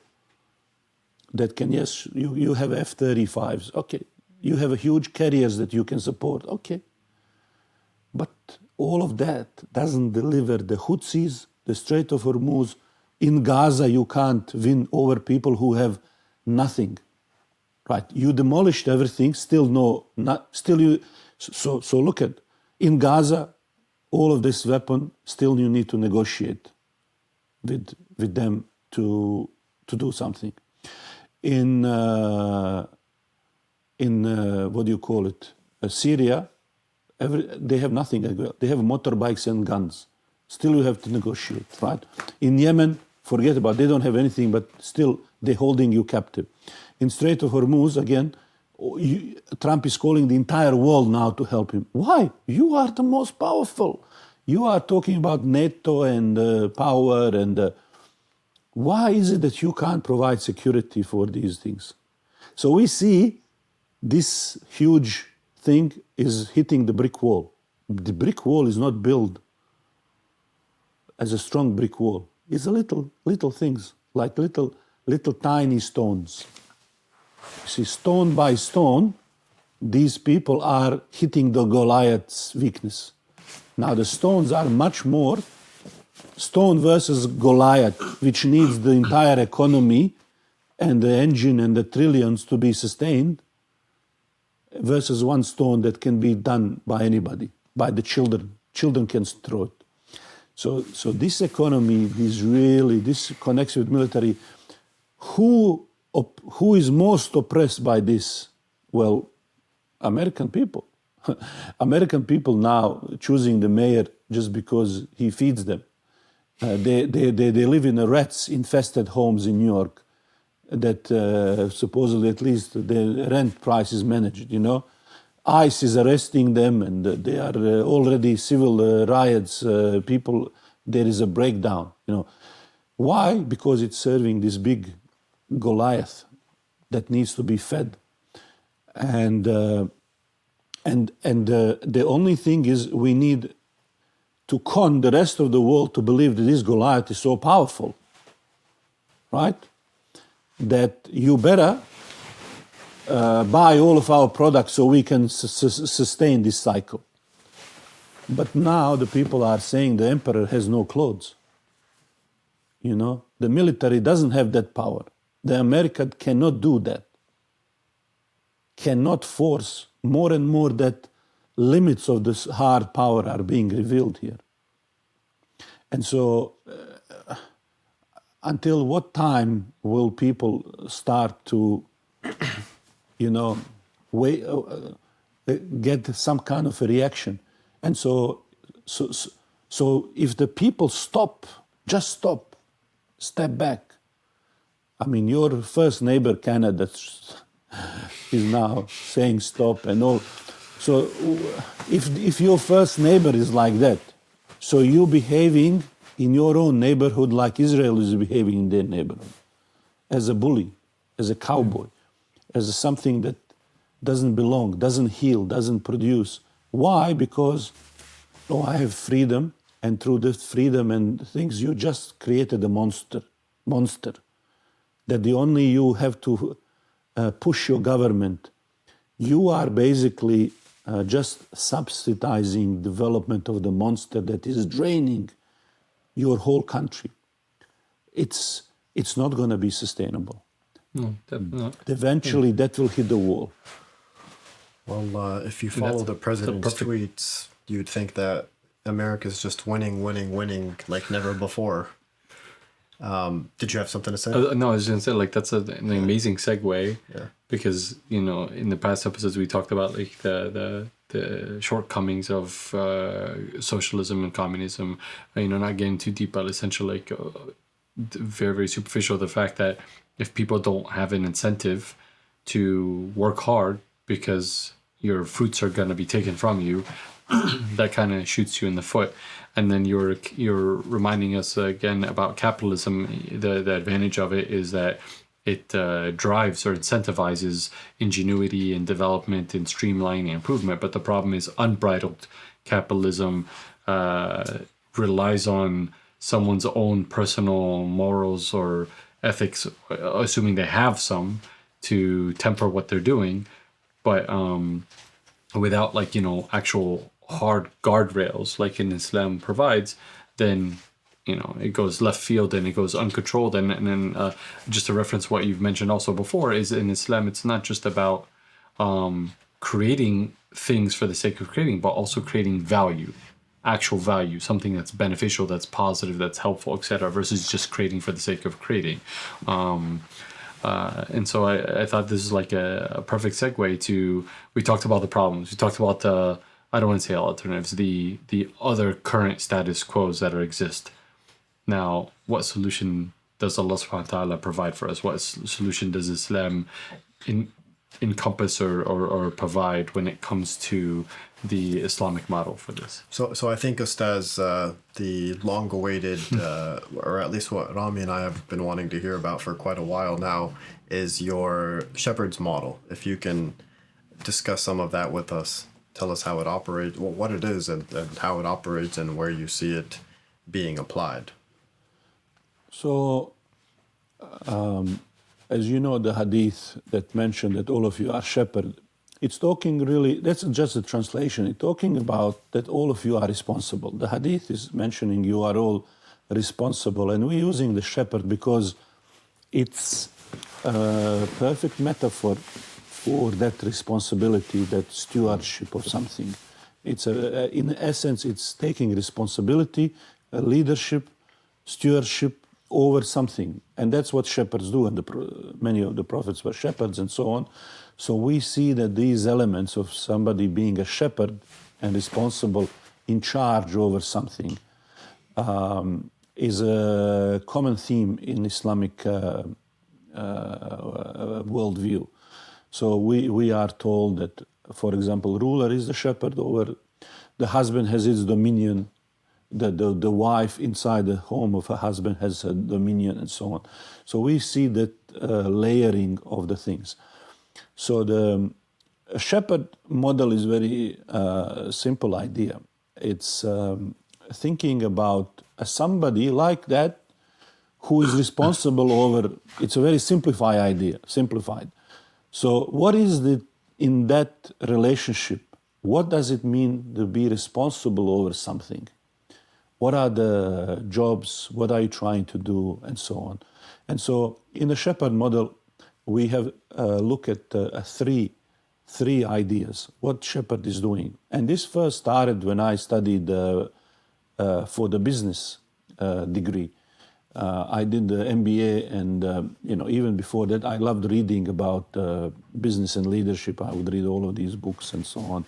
S2: that can, yes, you have F-35s, okay. You have a huge carriers that you can support, okay. But all of that doesn't deliver the Houthis, the Strait of Hormuz. In Gaza, you can't win over people who have nothing, right? You demolished everything, so look at, in Gaza, all of this weapon, still you need to negotiate with them to do something. In what do you call it? Syria, they have nothing. They have motorbikes and guns. Still you have to negotiate, right? In Yemen, forget about it. They don't have anything, but still they're holding you captive. in Strait of Hormuz, again, Trump is calling the entire world now to help him. Why? You are the most powerful. You are talking about NATO and power and why is it that you can't provide security for these things? So we see this huge thing is hitting the brick wall. The brick wall is not built as a strong brick wall. It's a little things, like little tiny stones. You see, stone by stone, these people are hitting the Goliath's weakness. Now the stones are much more stone versus Goliath, which needs the entire economy and the engine and the trillions to be sustained, versus one stone that can be done by anybody, by the children. Children can throw it. So this economy this connects with military. Who is most oppressed by this? Well, American people. American people now choosing the mayor just because he feeds them. They live in rats-infested homes in New York that supposedly at least the rent price is managed, you know. ICE is arresting them and they are already civil riots. People, there is a breakdown, you know. Why? Because it's serving this big Goliath that needs to be fed. And the only thing is we need to con the rest of the world to believe that this Goliath is so powerful, right? That you better buy all of our products so we can sustain this cycle. But now the people are saying the emperor has no clothes. You know, the military doesn't have that power. The America cannot do that. Cannot force more and more that limits of this hard power are being revealed here. And so until what time will people start to, you know, get some kind of a reaction? And so if the people stop, just stop, step back. I mean, your first neighbor, Canada, is now saying stop and all. So if your first neighbor is like that, so you behaving in your own neighborhood like Israel is behaving in their neighborhood, as a bully, as a cowboy, as something that doesn't belong, doesn't heal, doesn't produce. Why? Because, I have freedom, and through this freedom and things, you just created a monster, that the only you have to push your government. You are basically just subsidizing development of the monster that is draining your whole country. It's not going to be sustainable.
S3: No, definitely not.
S2: Eventually, that will hit the wall.
S1: Well, if you follow the president's tweets, you'd think that America's just winning like never before. Did you have something to say?
S3: No, I was just going to say, that's an amazing segue.
S1: Yeah.
S3: Because, in the past episodes we talked about like the shortcomings of socialism and communism, not getting too deep, but essentially very, very superficial, the fact that if people don't have an incentive to work hard because your fruits are going to be taken from you, that kind of shoots you in the foot. And then you're reminding us again about capitalism. The advantage of it is that it drives or incentivizes ingenuity and development and streamlining and improvement. But the problem is unbridled capitalism relies on someone's own personal morals or ethics, assuming they have some, to temper what they're doing, but without actual hard guardrails like in Islam provides, then it goes left field and it goes uncontrolled. And then just to reference what you've mentioned also before, is in Islam it's not just about creating things for the sake of creating, but also creating value, actual value, something that's beneficial, that's positive, that's helpful, etc., versus just creating for the sake of creating. And so I thought this is like a perfect segue to, we talked about the problems, we talked about the, I don't want to say alternatives, the other current status quos that exist. Now, what solution does Allah subhanahu wa ta'ala provide for us? What solution does Islam encompass or provide when it comes to the Islamic model for this?
S1: So I think, Ustaz, the long-awaited, or at least what Ramy and I have been wanting to hear about for quite a while now, is your shepherd's model. If you can discuss some of that with us, tell us how it operates, well, what it is and how it operates and where you see it being applied.
S2: So, as you know, the hadith that mentioned that all of you are shepherds, it's talking really, that's just a translation. It's talking about that all of you are responsible. The hadith is mentioning you are all responsible, and we're using the shepherd because it's a perfect metaphor for that responsibility, that stewardship of something. It's in essence, it's taking responsibility, leadership, stewardship over something. And that's what shepherds do, and many of the prophets were shepherds and so on. So we see that these elements of somebody being a shepherd and responsible, in charge over something, is a common theme in Islamic worldview. So we are told that, for example, ruler is the shepherd over, the husband has his dominion, the wife inside the home of a husband has a dominion, and so on. So we see that layering of the things. So the shepherd model is very simple idea. It's thinking about somebody like that who is responsible over, it's a very simplified idea, simplified. So what is in that relationship, what does it mean to be responsible over something? What are the jobs? What are you trying to do? And so on. And so in the shepherd model, we have look at three ideas, what shepherd is doing. And this first started when I studied for the business degree. I did the MBA, and even before that, I loved reading about business and leadership. I would read all of these books and so on.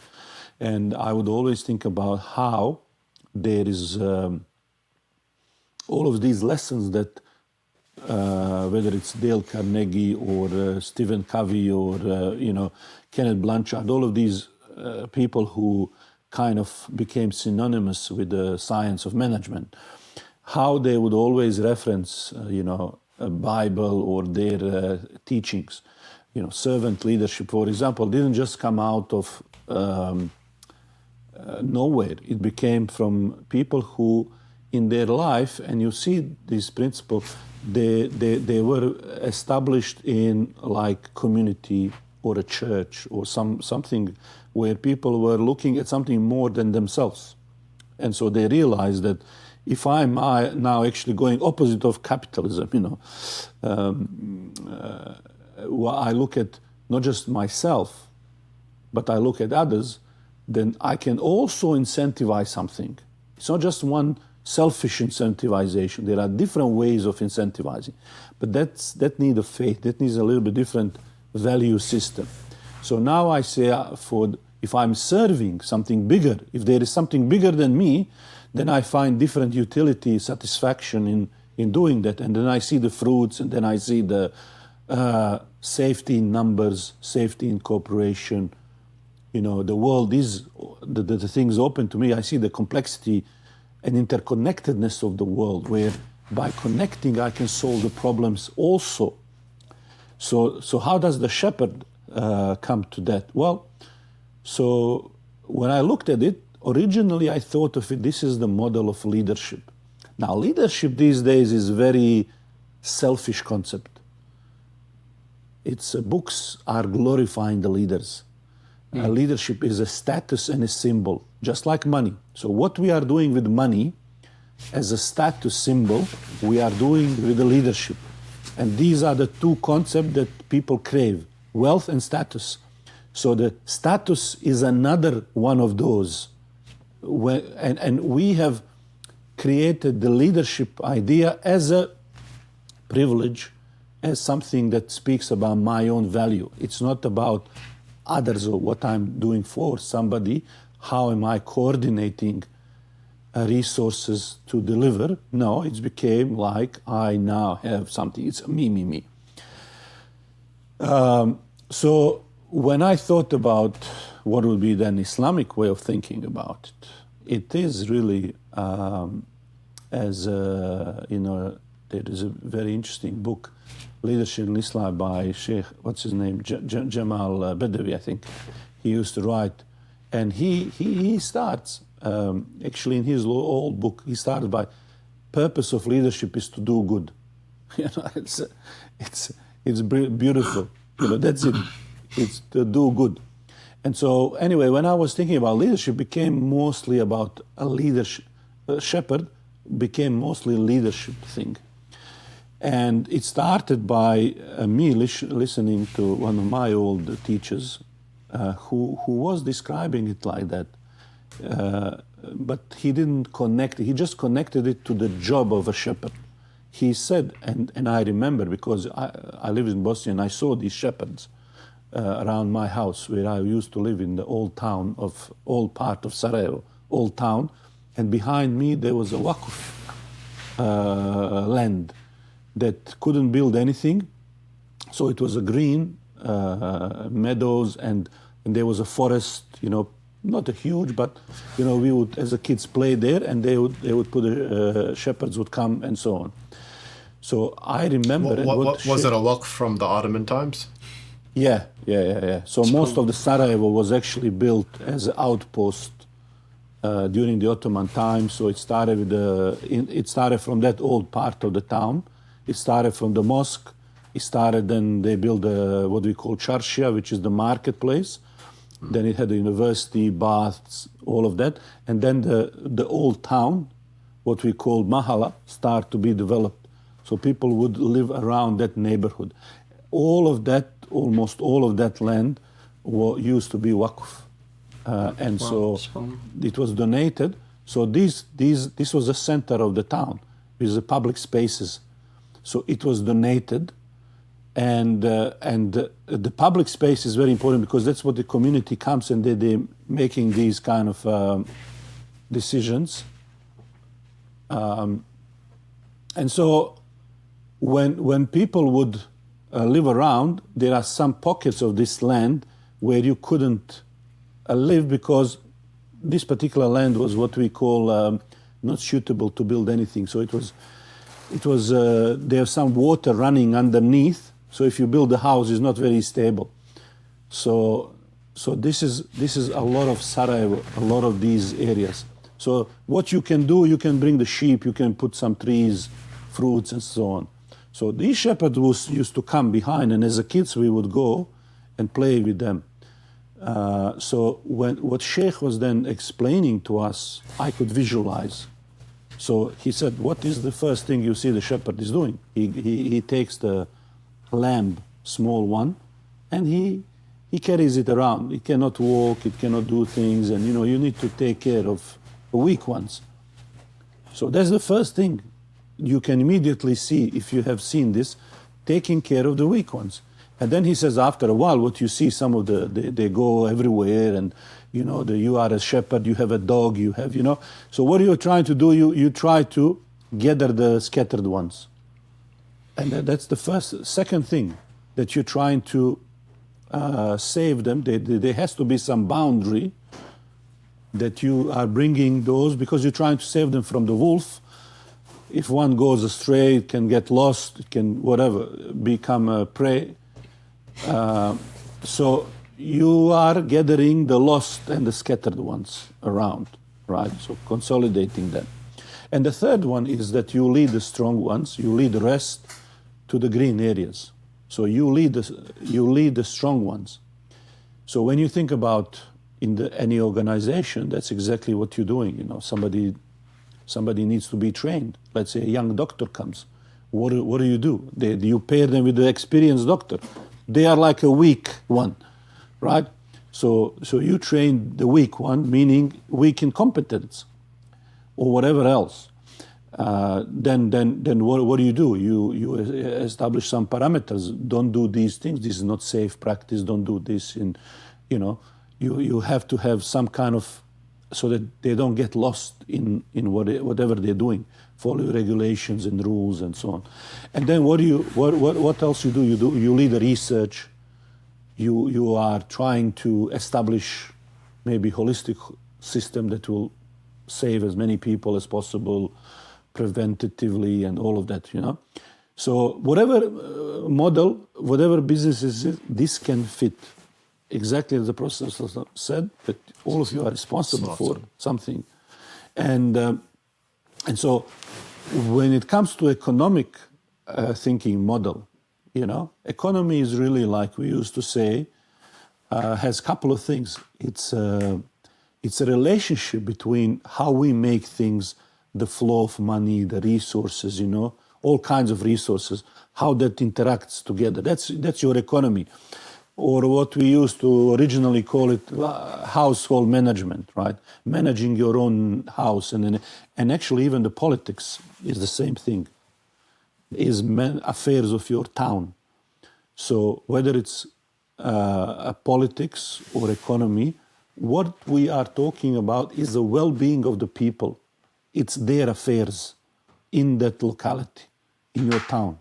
S2: And I would always think about how there is all of these lessons that whether it's Dale Carnegie or Stephen Covey or Kenneth Blanchard, all of these people who kind of became synonymous with the science of management, how they would always reference a Bible or their teachings. Servant leadership, for example, didn't just come out of nowhere. It became from people who in their life, and you see these principles, they were established in like community or a church or something where people were looking at something more than themselves. And so they realized that if I'm now actually going opposite of capitalism, I look at not just myself, but I look at others, then I can also incentivize something. It's not just one selfish incentivization. There are different ways of incentivizing. But that needs a faith. That needs a little bit different value system. So now I say, if I'm serving something bigger, if there is something bigger than me, then I find different utility, satisfaction in doing that. And then I see the fruits, and then I see the safety in numbers, safety in cooperation. The world is, the things open to me. I see the complexity and interconnectedness of the world, where by connecting I can solve the problems also. So how does the shepherd come to that? Well, so when I looked at it, originally I thought of it, this is the model of leadership. Now, leadership these days is a very selfish concept. Books are glorifying the leaders. Leadership is a status and a symbol, just like money. So what we are doing with money as a status symbol, we are doing with the leadership. And these are the two concepts that people crave, wealth and status. So the status is another one of those. And we have created the leadership idea as a privilege, as something that speaks about my own value. It's not about others or what I'm doing for somebody. How am I coordinating resources to deliver. No, it became like I now have something. It's me. So when I thought about what would be then Islamic way of thinking about it, it is really as there is a very interesting book, Leadership in Islam by Sheikh, what's his name, Jamal Badawi, I think. He used to write, and he starts actually in his old book. He started by purpose of leadership is to do good. It's beautiful. That's it. It's to do good. And so anyway, when I was thinking about leadership, became mostly about a leadership. Shepherd became mostly a leadership thing. And it started by me listening to one of my old teachers who was describing it like that. But he didn't connect it. He just connected it to the job of a shepherd. He said, and I remember because I live in Bosnia and I saw these shepherds around my house where I used to live in the old part of Sarajevo, old town. And behind me there was a waqf land that couldn't build anything. So it was a green meadows and there was a forest, not a huge, but we would, as a kids, play there, and they would put shepherds would come and so on. So I remember.
S1: Was it a waqf from the Ottoman times?
S2: Yeah. So most of the Sarajevo was actually built as an outpost during the Ottoman times. So it started it started from that old part of the town. It started from the mosque. Then they built what we call charshia, which is the marketplace. Then it had the university, baths, all of that. And then the old town, what we call Mahala, started to be developed. So people would live around that neighborhood. Almost all of that land used to be waqf. And so it was donated. So this was the center of the town, with the public spaces. So it was donated. And the public space is very important because that's what the community comes and they're making these kind of decisions. And so when people would live around, there are some pockets of this land where you couldn't live because this particular land was what we call not suitable to build anything. So it was there's some water running underneath. So if you build a house, it's not very stable. So this is a lot of Sarajevo, a lot of these areas. So what you can do, you can bring the sheep, you can put some trees, fruits, and so on. So these shepherds used to come behind, and as a kids we would go and play with them. So what Sheikh was then explaining to us, I could visualize. So he said, what is the first thing you see the shepherd is doing? He takes the lamb, small one, and he carries it around. It cannot walk, it cannot do things, and you need to take care of the weak ones. So that's the first thing you can immediately see if you have seen this, taking care of the weak ones. And then he says after a while, what you see, some of they go everywhere, and you are a shepherd, you have a dog, you have, So what are you trying to do? You try to gather the scattered ones. And that's the first. Second thing, that you're trying to save them. There has to be some boundary that you are bringing those, because you're trying to save them from the wolf. If one goes astray, it can get lost, it can become a prey. So you are gathering the lost and the scattered ones around, right? So consolidating them. And the third one is that you lead the strong ones, you lead the rest to the green areas. So you lead the strong ones. So when you think about any organization, that's exactly what you're doing. Somebody needs to be trained. Let's say a young doctor comes. What do? You pair them with the experienced doctor. They are like a weak one, right? So you train the weak one, meaning weak in competence or whatever else. Then what do? You establish some parameters. Don't do these things. This is not safe practice. Don't do this. You have to have some kind of so that they don't get lost in whatever they're doing, follow regulations and rules and so on. And then what else you do? You lead a research. You are trying to establish maybe holistic system that will save as many people as possible, preventatively, and all of that. So whatever model, whatever business is it, this can fit. Exactly as the professor said, that all of you are responsible for something. And so when it comes to economic thinking model, economy is really, like we used to say, has a couple of things. It's a relationship between how we make things, the flow of money, the resources, all kinds of resources, how that interacts together. That's your economy. Or what we used to originally call it household management, right? Managing your own house. And actually even the politics is the same thing, is affairs of your town. So whether it's a politics or economy, what we are talking about is the well-being of the people. It's their affairs in that locality, in your town.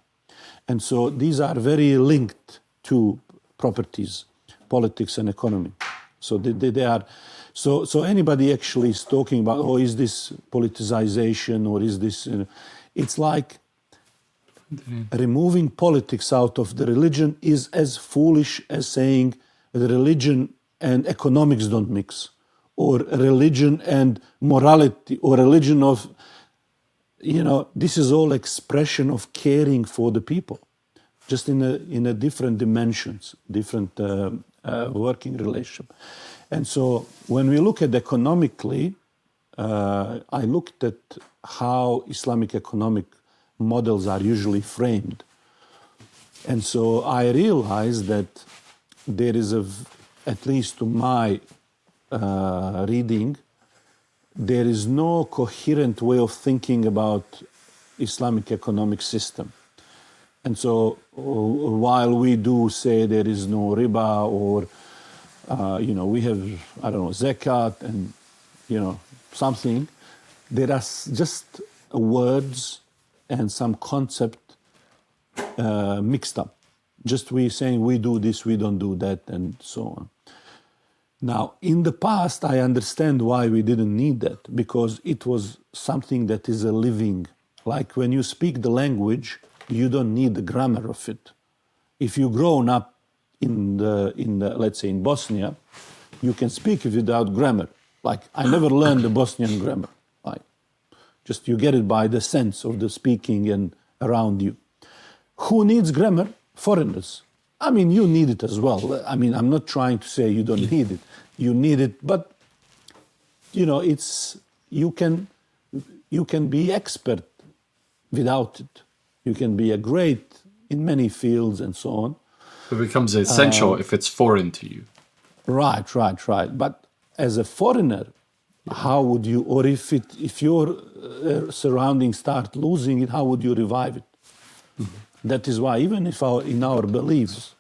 S2: And so these are very linked to properties, politics and economy. So they are. So anybody actually is talking about, is this politicization or is this? It's like removing politics out of the religion is as foolish as saying the religion and economics don't mix, or religion and morality, or religion of, this is all expression of caring for the people, just in a different dimensions, different working relationship. And so when we look at economically, I looked at how Islamic economic models are usually framed. And so I realized that there is at least to my reading, there is no coherent way of thinking about Islamic economic system. And so while we do say there is no riba, or, we have, zakat and, something, there are just words and some concept mixed up. Just we saying we do this, we don't do that, and so on. Now, in the past, I understand why we didn't need that, because it was something that is a living. Like when you speak the language, you don't need the grammar of it. If you've grown up in the let's say in Bosnia, you can speak it without grammar. Like I never learned the Bosnian grammar. Like just you get it by the sense of the speaking and around you. Who needs grammar? Foreigners. I mean, you need it as well. I mean, I'm not trying to say you don't need it. You need it, but it's you can be expert without it. You can be a great in many fields and so on.
S3: It becomes essential if it's foreign to you.
S2: Right. But as a foreigner, how would you, or if your surroundings start losing it, how would you revive it? Mm-hmm. That is why, even if in our beliefs,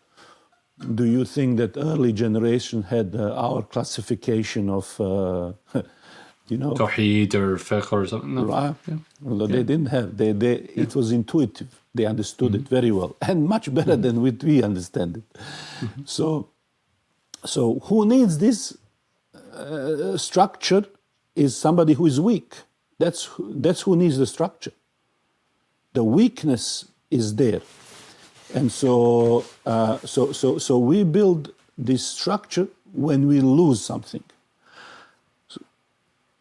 S2: do you think that early generation had our classification of,
S3: Tawheed or fiqh or something? No.
S2: Right. Yeah. Well, they didn't have. It was intuitive. They understood it very well, and much better than we understand it. Mm-hmm. So who needs this structure is somebody who is weak. That's who needs the structure. The weakness is there. And so we build this structure when we lose something. So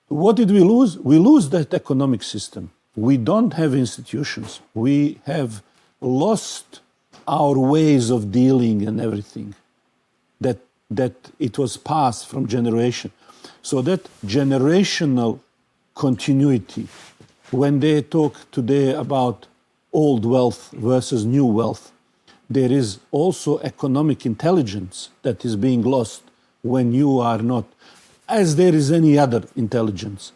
S2: what did we lose? We lose that economic system. We don't have institutions. We have lost our ways of dealing and everything that it was passed from generation. So that generational continuity, when they talk today about old wealth versus new wealth, there is also economic intelligence that is being lost when you are not, as there is any other intelligence,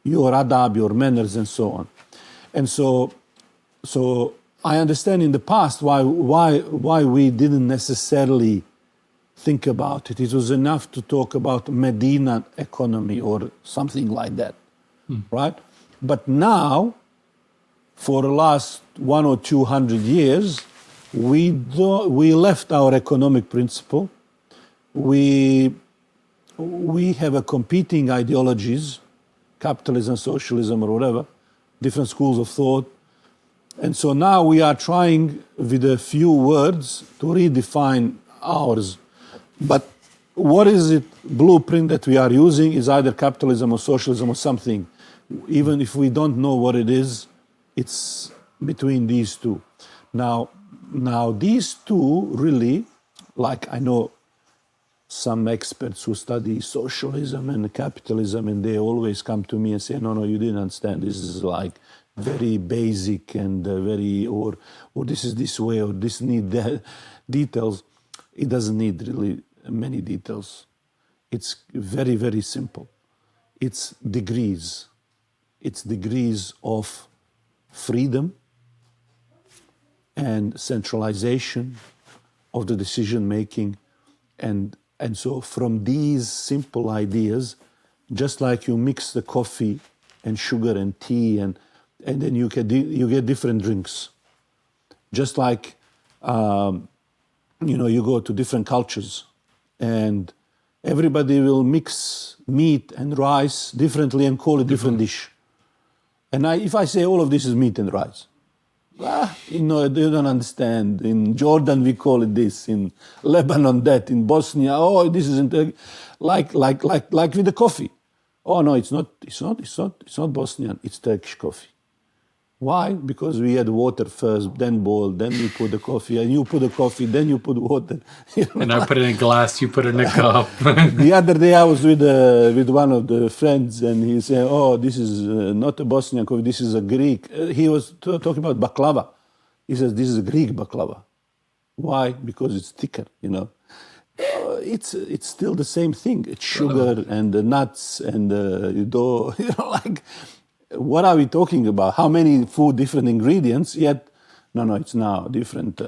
S2: your adab, your manners, and so on. And so I understand in the past why we didn't necessarily think about it. It was enough to talk about Medina economy or something like that, right? But now, for the last 100 or 200 years, we left our economic principle. We have a competing ideologies, capitalism, socialism, or whatever, different schools of thought. And so now we are trying with a few words to redefine ours. But what is it blueprint that we are using is either capitalism or socialism or something. Even if we don't know what it is, it's between these two. Now these two really, like I know some experts who study socialism and capitalism, and they always come to me and say, no, you didn't understand. This is like very basic and or this is this way, or this need that details. It doesn't need really many details. It's very, very simple. It's degrees. It's degrees of freedom and centralization of the decision making. And so from these simple ideas, just like you mix the coffee and sugar and tea and then you get different drinks. Just like, you go to different cultures and everybody will mix meat and rice differently and call it different dish. And if I say all of this is meat and rice, they don't understand. In Jordan we call it this, in Lebanon that, in Bosnia, this isn't like with the coffee. Oh no, it's not Bosnian, it's Turkish coffee. Why? Because we had water first, then boiled, then we put the coffee, and you put the coffee, then you put water.
S3: And I put it in a glass, you put it in a cup.
S2: The other day I was with one of the friends, and he said, this is not a Bosnian coffee, this is a Greek. He was talking about baklava. He says, this is a Greek baklava. Why? Because it's thicker, It's still the same thing. It's sugar and the nuts and the dough, what are we talking about? How many food, different ingredients, yet, no, it's now different.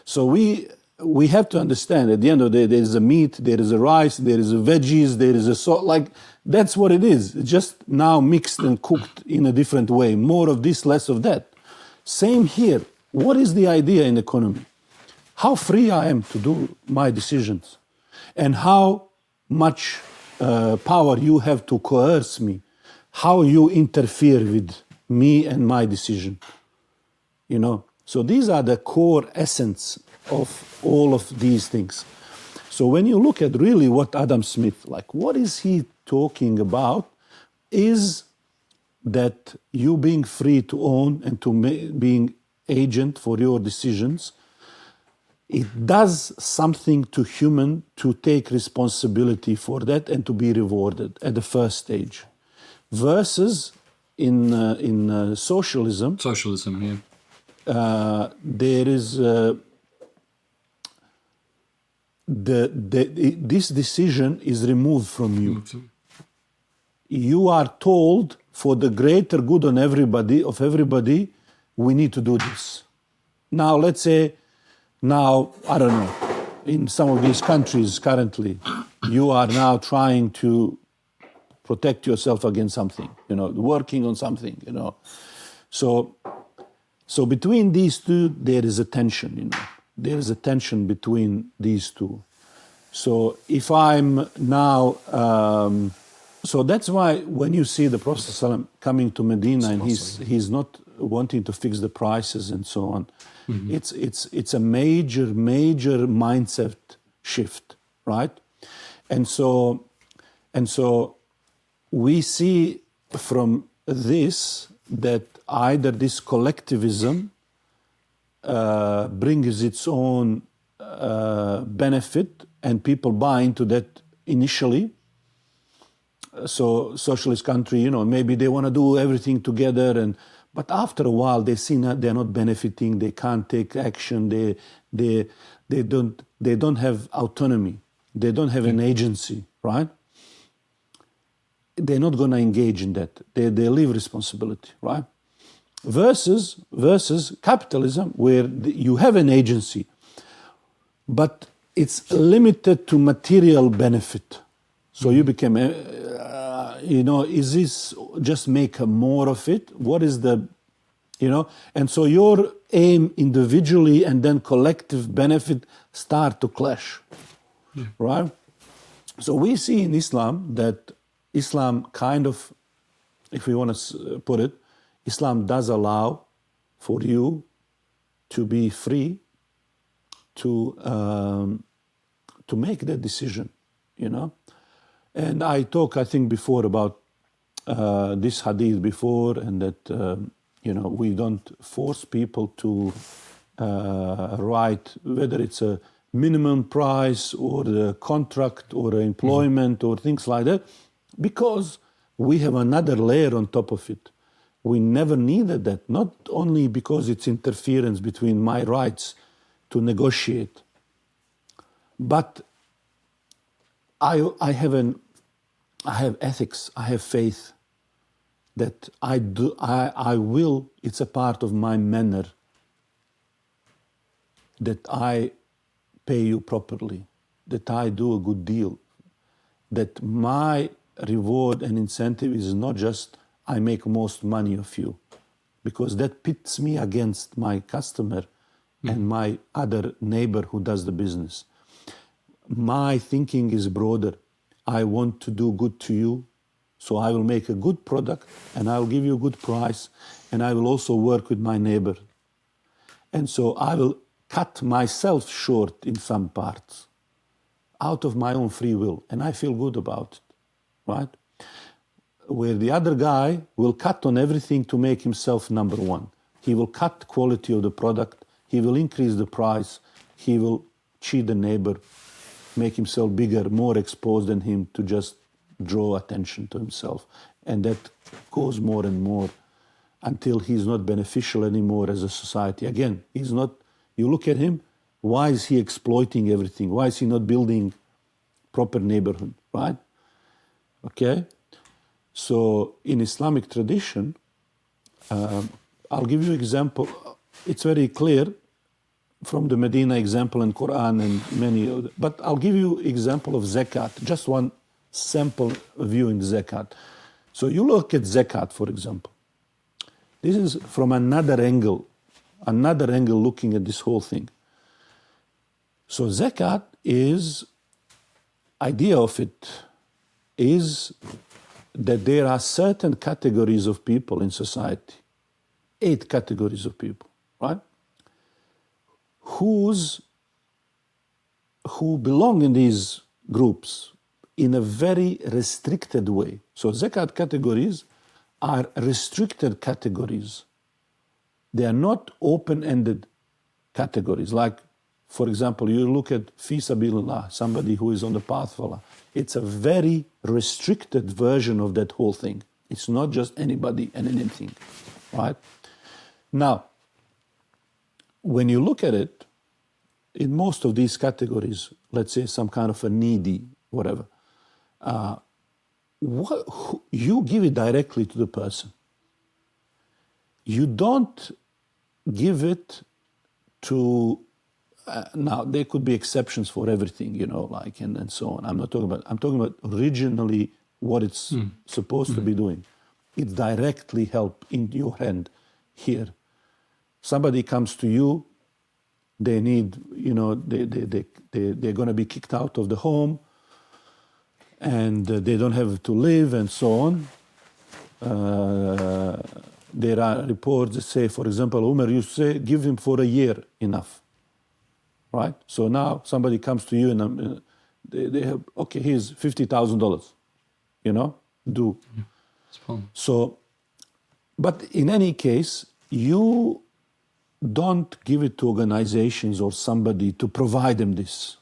S2: So we have to understand, at the end of the day, there is a meat, there is a rice, there is a veggies, there is a salt, that's what it is. Just now mixed and cooked in a different way. More of this, less of that. Same here. What is the idea in economy? How free I am to do my decisions, and how much power you have to coerce me, how you interfere with me and my decision, So these are the core essence of all of these things. So when you look at really what Adam Smith, what is he talking about, is that you being free to own and to being agent for your decisions, it does something to human to take responsibility for that and to be rewarded at the first stage. Versus in socialism.
S3: Socialism, yeah.
S2: There is this decision is removed from you. You are told, for the greater good of everybody, we need to do this. Now, let's say, I don't know, in some of these countries currently, you are now trying to protect yourself against something, working on something, So between these two, there is a tension, There is a tension between these two. So if I'm now, so that's why when you see the Prophet ﷺ coming to Medina and he's not wanting to fix the prices and so on, it's a major mindset shift, right? And so we see from this that either this collectivism brings its own benefit and people buy into that initially. So socialist country, maybe they want to do everything together, but after a while they see that they're not benefiting, they can't take action, they don't have autonomy, they don't have an agency, right? They're not going to engage in that. They leave responsibility, right? Versus capitalism, where you have an agency, but it's limited to material benefit. So you became, is this just make more of it? What is the, and so your aim individually and then collective benefit start to clash, right? So we see in Islam that Islam kind of, if we want to put it, Islam does allow for you to be free to make that decision, And I think before about this hadith before, and that we don't force people to write whether it's a minimum price or the contract or employment or things like that, because we have another layer on top of it. We never needed that, not only because it's interference between my rights to negotiate, but I have ethics, I have faith that I will, it's a part of my manner that I pay you properly, that I do a good deal, that my reward and incentive is not just I make most money of you, because that pits me against my customer and my other neighbor who does the business. My thinking is broader. I want to do good to you, so I will make a good product and I will give you a good price, and I will also work with my neighbor. And so I will cut myself short in some parts out of my own free will, and I feel good about it, right? Where the other guy will cut on everything to make himself number one. He will cut quality of the product, he will increase the price, he will cheat the neighbor, make himself bigger, more exposed than him to just draw attention to himself. And that goes more and more until he's not beneficial anymore as a society. Again, he's not, you look at him, why is he exploiting everything? Why is he not building proper neighborhood, right? Okay? So in Islamic tradition, I'll give you example. It's very clear from the Medina example in Quran and many other, but I'll give you example of Zakat, just one sample view in Zakat. So you look at Zakat, for example. This is from another angle looking at this whole thing. So Zakat is, idea of it is that there are certain categories of people in society, 8 categories of people, right? Who belong in these groups in a very restricted way. So Zakat categories are restricted categories. They are not open-ended categories. Like, for example, you look at fi sabilillah, somebody who is on the path of Allah. It's a very restricted version of that whole thing. It's not just anybody and anything, right? Now, when you look at it, in most of these categories, let's say some kind of a needy, whatever, you give it directly to the person. You don't give it to, now there could be exceptions for everything, like, and so on. I'm talking about originally what it's supposed to be doing. It's directly help in your hand here. Somebody comes to you, they need, they're going to be kicked out of the home, and they don't have to live, and so on. There are reports that say, for example, Umar used to say, give him for a year enough, right? So now somebody comes to you and they have, okay, here's $50,000, do.
S3: It's fun.
S2: So, but in any case, you don't give it to organizations or somebody to provide them this.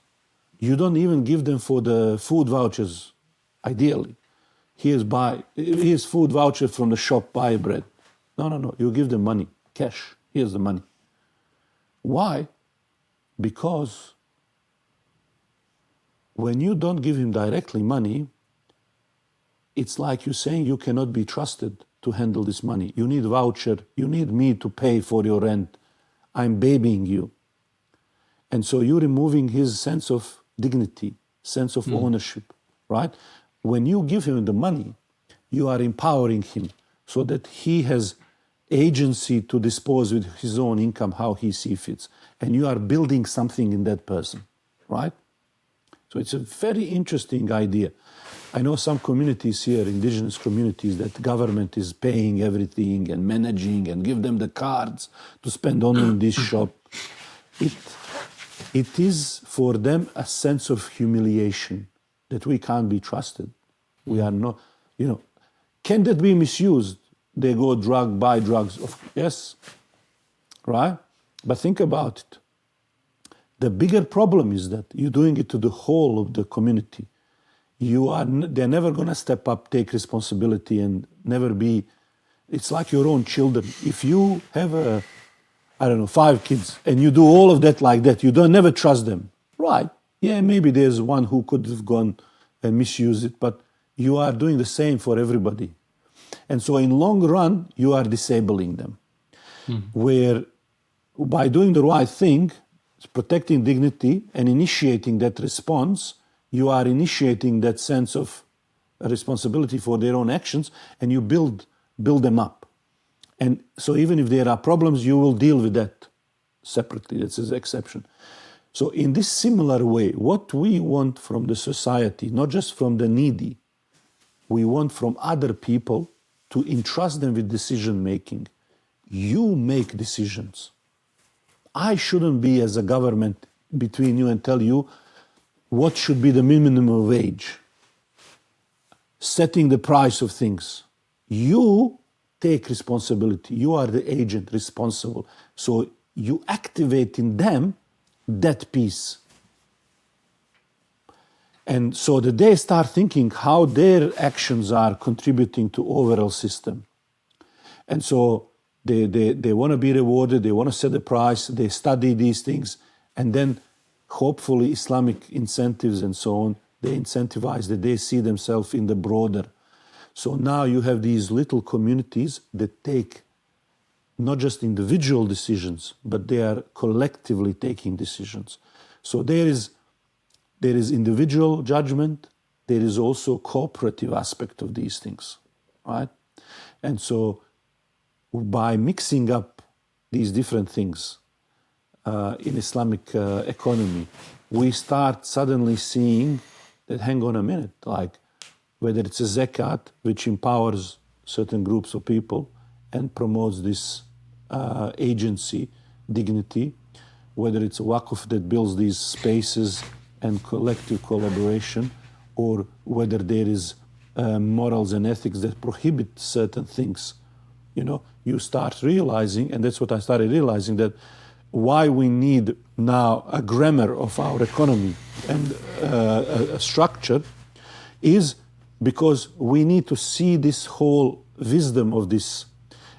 S2: You don't even give them for the food vouchers, ideally. Here's food voucher from the shop, buy bread. No. You give them money, cash. Here's the money. Why? Because when you don't give him directly money, it's like you're saying you cannot be trusted to handle this money. You need voucher. You need me to pay for your rent. I'm babying you. And so you're removing his sense of dignity, sense of ownership, right? When you give him the money, you are empowering him so that he has agency to dispose with his own income how he sees fit. And you are building something in that person, right? So it's a very interesting idea. I know some communities here, indigenous communities, that government is paying everything and managing and give them the cards to spend only in this shop. It is for them a sense of humiliation that we can't be trusted. We are not, can that be misused? They go buy drugs. Yes, right? But think about it. The bigger problem is that you're doing it to the whole of the community. They're never going to step up, take responsibility, and never be. It's like your own children. If you have 5 kids, and you do all of that like that, you never trust them, right? Yeah, maybe there's one who could have gone and misused it, but you are doing the same for everybody. And so in long run, you are disabling them. Where by doing the right thing, protecting dignity and initiating that response, you are initiating that sense of responsibility for their own actions, and you build them up. And so even if there are problems, you will deal with that separately. That's an exception. So in this similar way, what we want from the society, not just from the needy, we want from other people to entrust them with decision making. You make decisions. I shouldn't be as a government between you and tell you what should be the minimum wage, setting the price of things. You take responsibility. You are the agent responsible. So you activate in them that piece. And so that they start thinking how their actions are contributing to overall system. And so they want to be rewarded, they want to set the price, they study these things, and then hopefully Islamic incentives and so on, they incentivize that they see themselves in the broader. So now you have these little communities that take not just individual decisions, but they are collectively taking decisions. So there is individual judgment, there is also cooperative aspect of these things, right? And so by mixing up these different things in Islamic economy, we start suddenly seeing that, hang on a minute, like whether it's a Zakat, which empowers certain groups of people and promotes this agency, dignity, whether it's a Waqf that builds these spaces and collective collaboration, or whether there is morals and ethics that prohibit certain things. You start realizing, and that's what I started realizing, that why we need now a grammar of our economy and a structure is because we need to see this whole wisdom of this.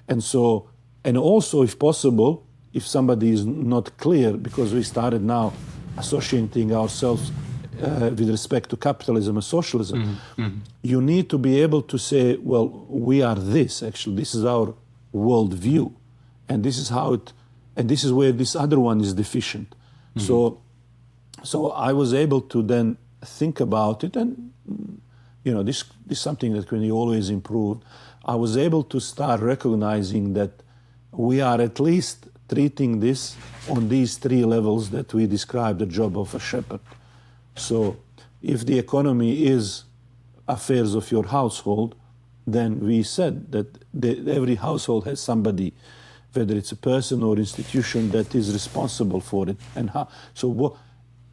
S2: And so, and also if possible, if somebody is not clear, because we started now associating ourselves with respect to capitalism and socialism, you need to be able to say, well, we are this, actually, this is our worldview, and this is how it, and this is where this other one is deficient. So I was able to then think about it, and this is something that can be always improved. I was able to start recognizing that we are at least treating this on these 3 levels that we describe the job of a shepherd. So if the economy is affairs of your household, then we said that every household has somebody, whether it's a person or institution, that is responsible for it. And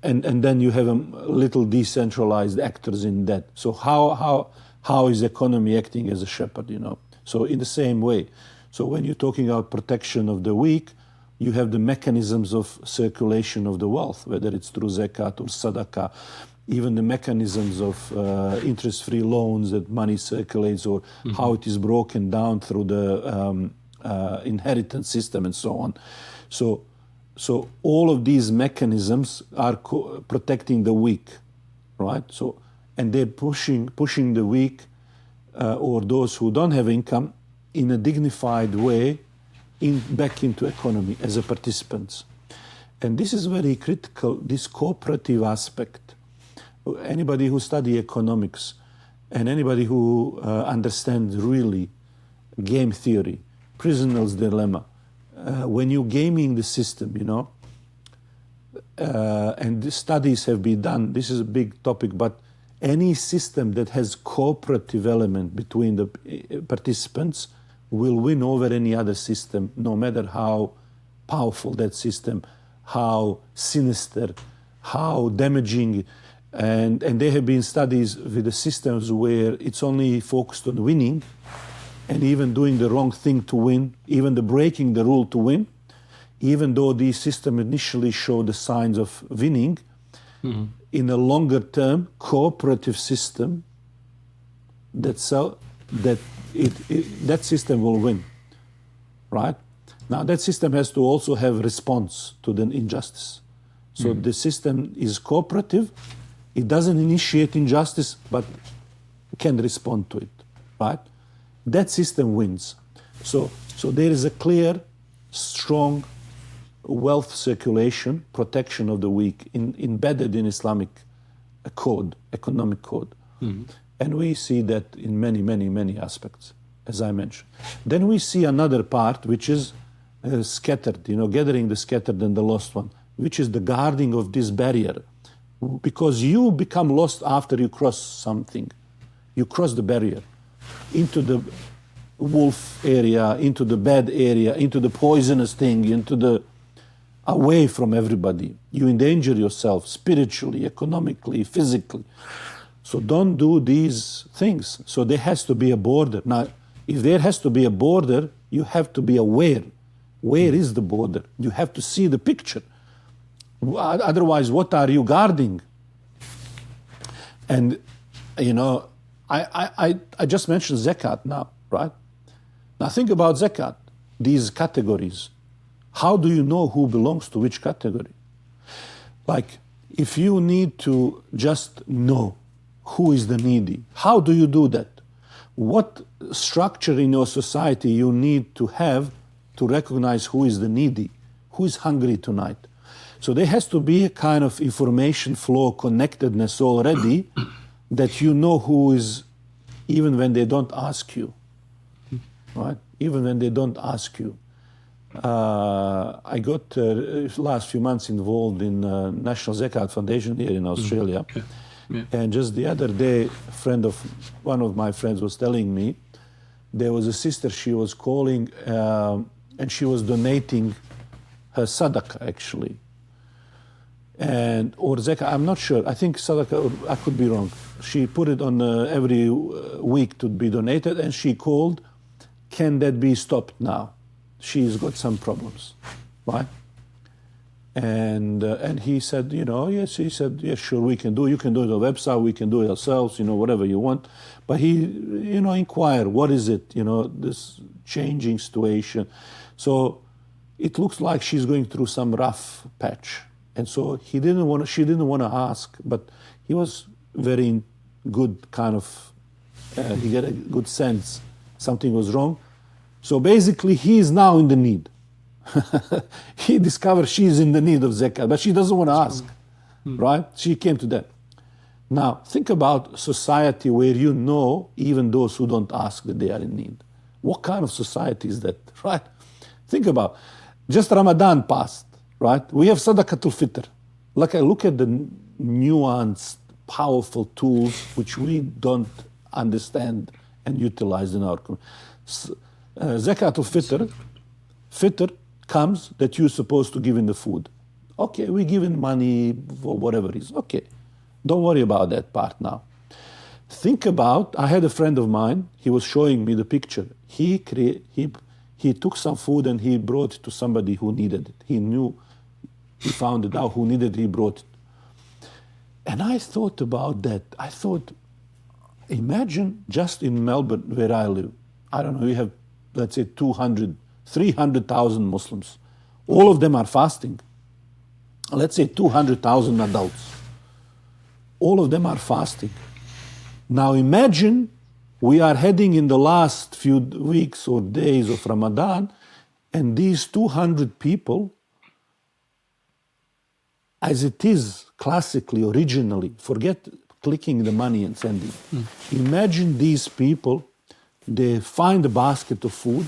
S2: and then you have a little decentralized actors in that. So how is economy acting as a shepherd? So in the same way. So when you're talking about protection of the weak, you have the mechanisms of circulation of the wealth, whether it's through Zakat or Sadaqah, even the mechanisms of interest-free loans that money circulates, or how it is broken down through the inheritance system and so on. So all of these mechanisms are protecting the weak, right? So, and they're pushing the weak or those who don't have income in a dignified way back into economy as a participants. And this is very critical, this cooperative aspect. Anybody who study economics and anybody who understands really game theory, prisoner's dilemma, when you're gaming the system, you know, and the studies have been done, this is a big topic, but any system that has cooperative element between the participants will win over any other system, no matter how powerful that system, how sinister, how damaging. And there have been studies with the systems where it's only focused on winning and even doing the wrong thing to win, even the breaking the rule to win, even though these systems initially show the signs of winning, in a longer term cooperative system, that system will win, right? Now that system has to also have response to the injustice. So the system is cooperative, it doesn't initiate injustice, but can respond to it, right? That system wins. So there is a clear, strong wealth circulation, protection of the weak, embedded in Islamic code, economic code. And we see that in many, many, many aspects, as I mentioned. Then we see another part, which is scattered, you know, gathering the scattered and the lost one, which is the guarding of this barrier. Because you become lost after you cross something. You cross the barrier into the wolf area, into the bad area, into the poisonous thing, into the away from everybody. You endanger yourself spiritually, economically, physically. So don't do these things. So there has to be a border. Now, if there has to be a border, you have to be aware. Where is the border? You have to see the picture. Otherwise, what are you guarding? And, you know, I just mentioned Zakat now, right? Now think about Zakat, these categories. How do you know who belongs to which category? Like, if you need to just know who is the needy, how do you do that? What structure in your society you need to have to recognize who is the needy, who is hungry tonight? So there has to be a kind of information flow, connectedness already, that you know who is, even when they don't ask you, right? Even when they don't ask you. I got last few months involved in National Zakat Foundation here in Australia.
S3: Okay. Yeah.
S2: And just the other day, one of my friends was telling me, there was a sister, she was calling and she was donating her sadaqah actually. Or zakah, I'm not sure. I think sadaqah, I could be wrong. She put it on every week to be donated, and she called, can that be stopped now? She's got some problems, right? And he said, you know, yes, he said, yes, sure, we can do it. You can do it on the website, we can do it ourselves, you know, whatever you want. But he, you know, inquired, what is it, you know, this changing situation. So it looks like she's going through some rough patch. And so she didn't want to ask, but he was very good kind of, he got a good sense something was wrong. So basically he is now in the need. He discovered she's in the need of zakat, but she doesn't want to ask, right? She came to that. Now, think about society where you know even those who don't ask that they are in need. What kind of society is that, right? Think about, just Ramadan passed, right? We have Sadakatul Fitr. Look at the nuanced, powerful tools which we don't understand and utilize in our community. Zakatul Fitr comes that you're supposed to give in the food. Okay, we give in money for whatever reason. Okay, don't worry about that part now. Think about, I had a friend of mine, he was showing me the picture. He took some food and he brought it to somebody who needed it. He found it out who needed it, he brought it. And I thought about that. I thought, imagine just in Melbourne where I live, I don't know, we have, let's say 300,000 Muslims. All of them are fasting. Let's say 200,000 adults. All of them are fasting. Now imagine we are heading in the last few weeks or days of Ramadan, and these 200 people as it is classically, originally. Forget clicking the money and sending. Imagine these people, they find a basket of food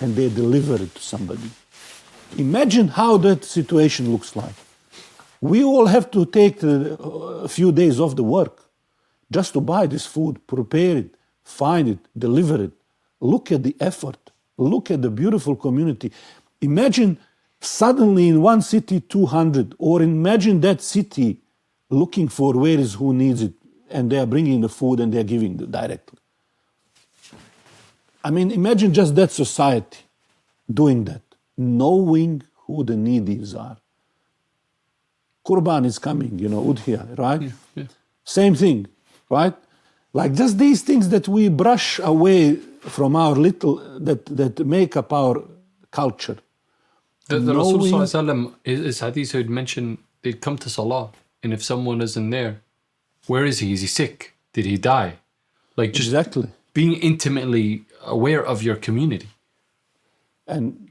S2: and they deliver it to somebody. Imagine how that situation looks like. We all have to take a few days off the work just to buy this food, prepare it, find it, deliver it. Look at the effort. Look at the beautiful community. Imagine suddenly in one city 200, or imagine that city looking for where is who needs it, and they are bringing the food and they are giving it directly. I mean, imagine just that society doing that, knowing who the needies are. Qurban is coming, Udhiya, right?
S3: Yeah.
S2: Same thing, right? Like just these things that we brush away from our little, that make up our culture.
S3: The Rasul Sallallahu is hadith would mention they'd come to Salah, and if someone isn't there, where is he? Is he sick? Did he die? Like just
S2: Exactly.
S3: being intimately aware of your community.
S2: And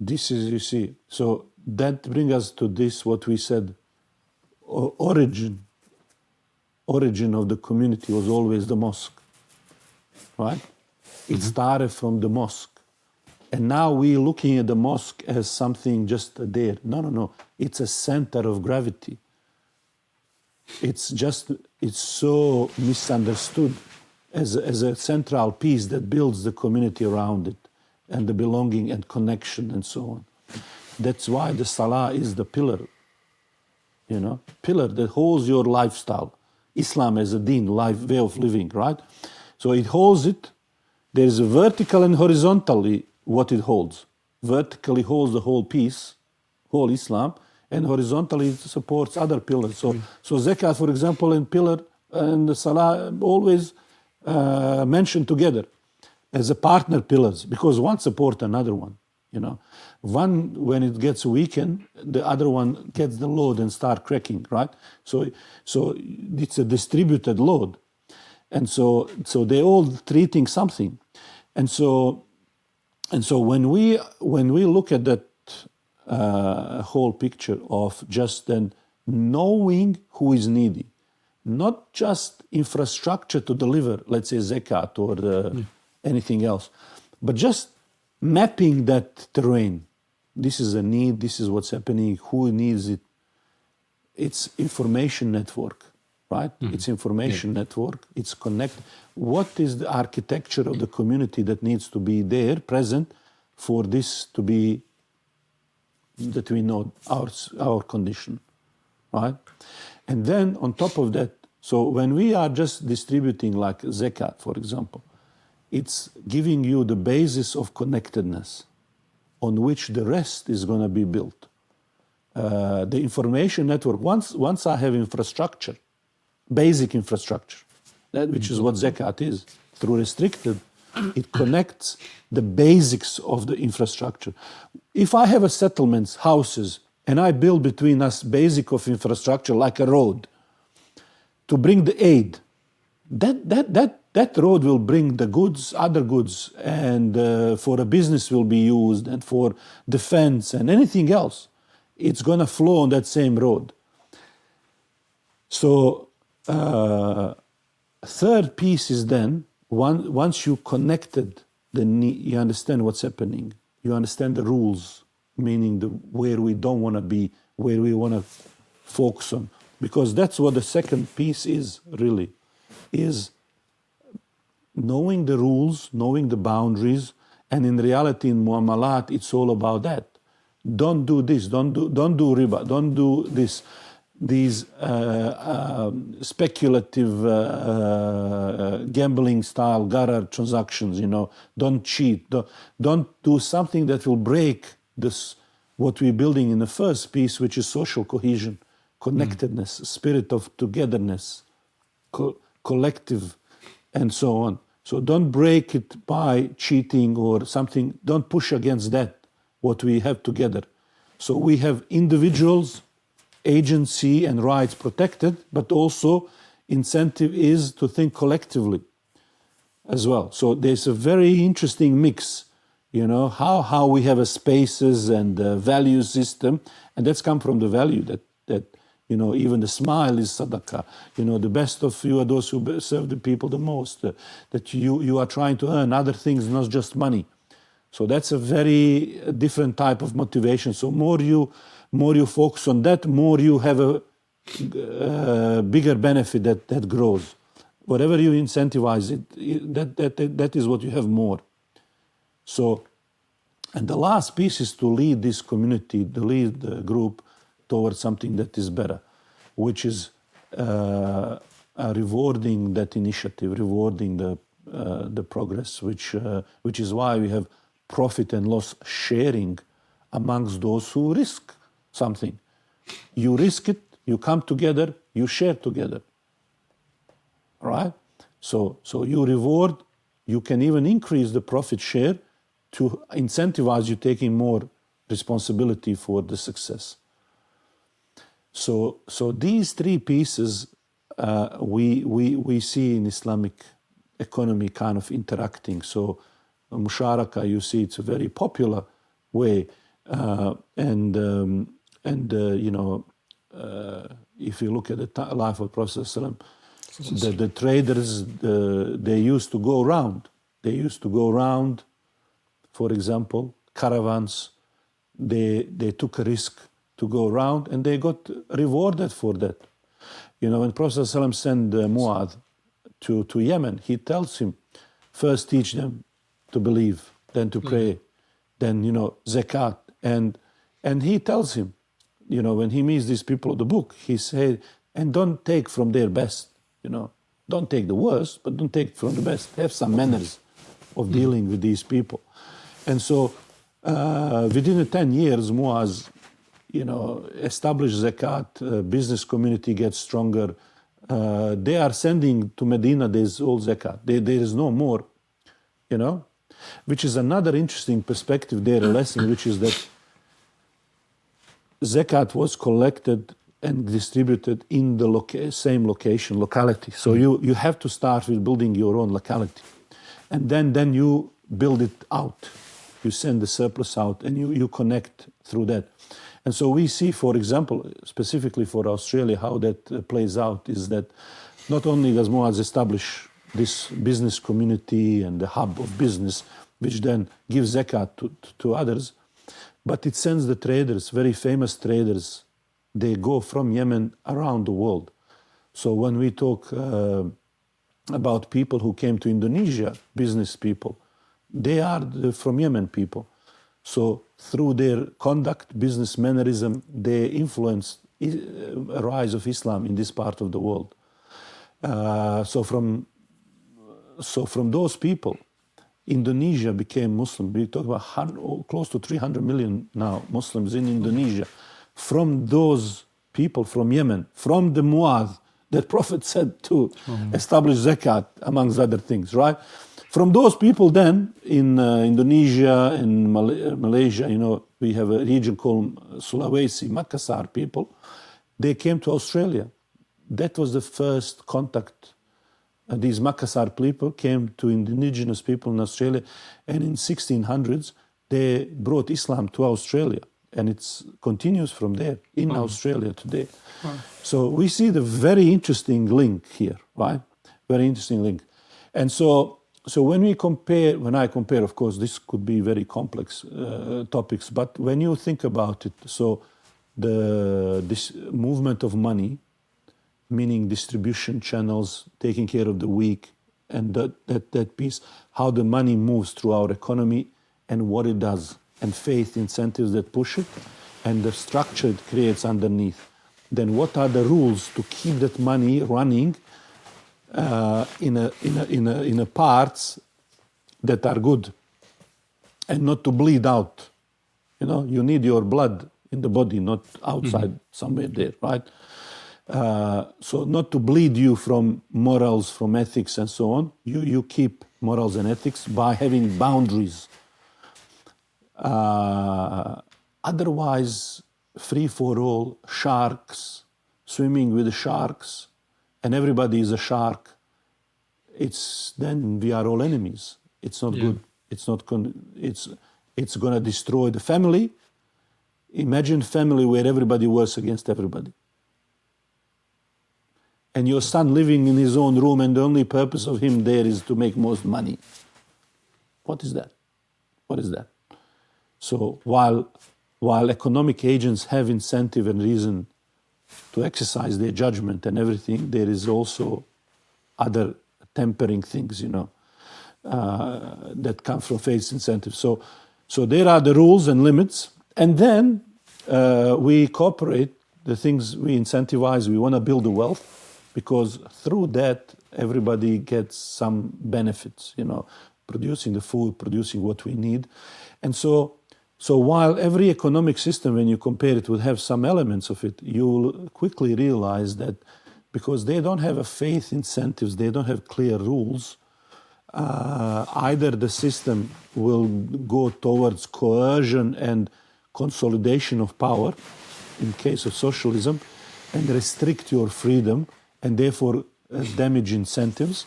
S2: this is, you see, so that brings us to this, what we said, origin of the community was always the mosque, right? It started from the mosque. And now we're looking at the mosque as something just there. No. It's a center of gravity. It's so misunderstood as a central piece that builds the community around it and the belonging and connection and so on. That's why the salah is the pillar, pillar that holds your lifestyle. Islam as a deen, way of living, right? So it holds it. There's a vertical and horizontally what it holds. Vertically holds the whole piece, whole Islam, and horizontally it supports other pillars. So Zakat, for example, and pillar and the Salah always mentioned together as a partner pillars, because one supports another one. One, when it gets weakened, the other one gets the load and start cracking, right? So it's a distributed load, and so they're all treating something, and so when we look at that whole picture of just then knowing who is needy, not just infrastructure to deliver, let's say zakat or anything else, but just mapping that terrain. This is a need, this is what's happening, who needs it. It's information network, right? It's information network, it's connect. What is the architecture of the community that needs to be there, present, for this to be, that we know our condition, right? And then on top of that, so when we are just distributing like zakat, for example, it's giving you the basis of connectedness on which the rest is going to be built. The information network, once I have infrastructure, basic infrastructure, which is what zakat is, through restricted, it connects the basics of the infrastructure. If I have a settlements, houses, and I build between us basic of infrastructure like a road to bring the aid, that road will bring the goods, other goods, and for a business will be used, and for defense and anything else. It's going to flow on that same road. So third piece is then, once you connected, you understand what's happening. You understand the rules, meaning where we don't want to be, where we want to focus on. Because that's what the second piece is, really, is knowing the rules, knowing the boundaries, and in reality, in Muamalat, it's all about that. Don't do this, don't do riba, don't do this. These speculative gambling style gharar transactions, don't cheat, don't do something that will break this, what we're building in the first piece, which is social cohesion, connectedness, spirit of togetherness, collective, and so on. So don't break it by cheating or something. Don't push against that, what we have together. So we have individuals, agency and rights protected, but also incentive is to think collectively as well. So there's a very interesting mix, how we have a spaces and a value system, and that's come from the value that that, even the smile is sadaqah. The best of you are those who serve the people the most. That you are trying to earn other things, not just money. So that's a very different type of motivation. So more you focus on that, more you have a bigger benefit that grows. Whatever you incentivize, that is what you have more. So, and the last piece is to lead this community, to lead the group towards something that is better, which is rewarding that initiative, rewarding the progress, which is why we have profit and loss sharing amongst those who risk something. You risk it, you come together, you share together. All right? So you reward, you can even increase the profit share to incentivize you taking more responsibility for the success. So these three pieces we see in Islamic economy kind of interacting. So musharaka, you see, it's a very popular way, if you look at the life of Prophet ﷺ, the traders they used to go around. They used to go around. For example, caravans. They took a risk to go around, and they got rewarded for that. When Prophet ﷺ sent Mu'adh to Yemen, he tells him, first teach them to believe, then to pray, then zakat, and he tells him, when he meets these people of the book, he said, and don't take from their best, don't take the worst, but don't take from the best. Have some manners of dealing with these people. And so within the 10 years, Muaz, established zakat, business community gets stronger. They are sending to Medina, there's all zakat. There is no more, which is another interesting perspective there, a lesson, which is that zakat was collected and distributed in the same locality. So you have to start with building your own locality. And then you build it out. You send the surplus out and you connect through that. And so we see, for example, specifically for Australia, how that plays out is that not only does Muaz establish this business community and the hub of business, which then gives zakat to others, but it sends the traders, very famous traders, they go from Yemen around the world. So when we talk about people who came to Indonesia, business people, they are from Yemen people. So through their conduct, business mannerism, they influenced a rise of Islam in this part of the world. So from those people, Indonesia became Muslim. We talk about close to 300 million now Muslims in Indonesia. From those people from Yemen, from the Mu'adh that Prophet said to establish zakat, amongst other things, right? From those people then, in Indonesia and Malaysia, we have a region called Sulawesi, Makassar people. They came to Australia. That was the first contact. These Makassar people came to indigenous people in Australia, and in 1600s, they brought Islam to Australia. And it continues from there in Australia today. So we see the very interesting link here, right? Very interesting link. And so when I compare, of course, this could be very complex topics, but when you think about it, so this movement of money, meaning distribution channels, taking care of the weak, and that piece, how the money moves through our economy and what it does, and faith incentives that push it, and the structure it creates underneath. Then what are the rules to keep that money running in a parts that are good, and not to bleed out? You need your blood in the body, not outside somewhere there, right? So not to bleed you from morals, from ethics and so on. You keep morals and ethics by having boundaries. Otherwise, free for all, sharks, swimming with the sharks, and everybody is a shark. Then we are all enemies. It's not good. It's not. It's going to destroy the family. Imagine family where everybody works against everybody. And your son living in his own room and the only purpose of him there is to make most money. What is that? What is that? So while economic agents have incentive and reason to exercise their judgment and everything, there is also other tempering things, that come from faith incentives. So there are the rules and limits, and then we cooperate the things we incentivize. We want to build the wealth because through that everybody gets some benefits, producing the food, producing what we need. And so while every economic system, when you compare it, will have some elements of it, you will quickly realize that because they don't have a faith incentives, they don't have clear rules, either the system will go towards coercion and consolidation of power, in case of socialism, and restrict your freedom, and therefore damage incentives,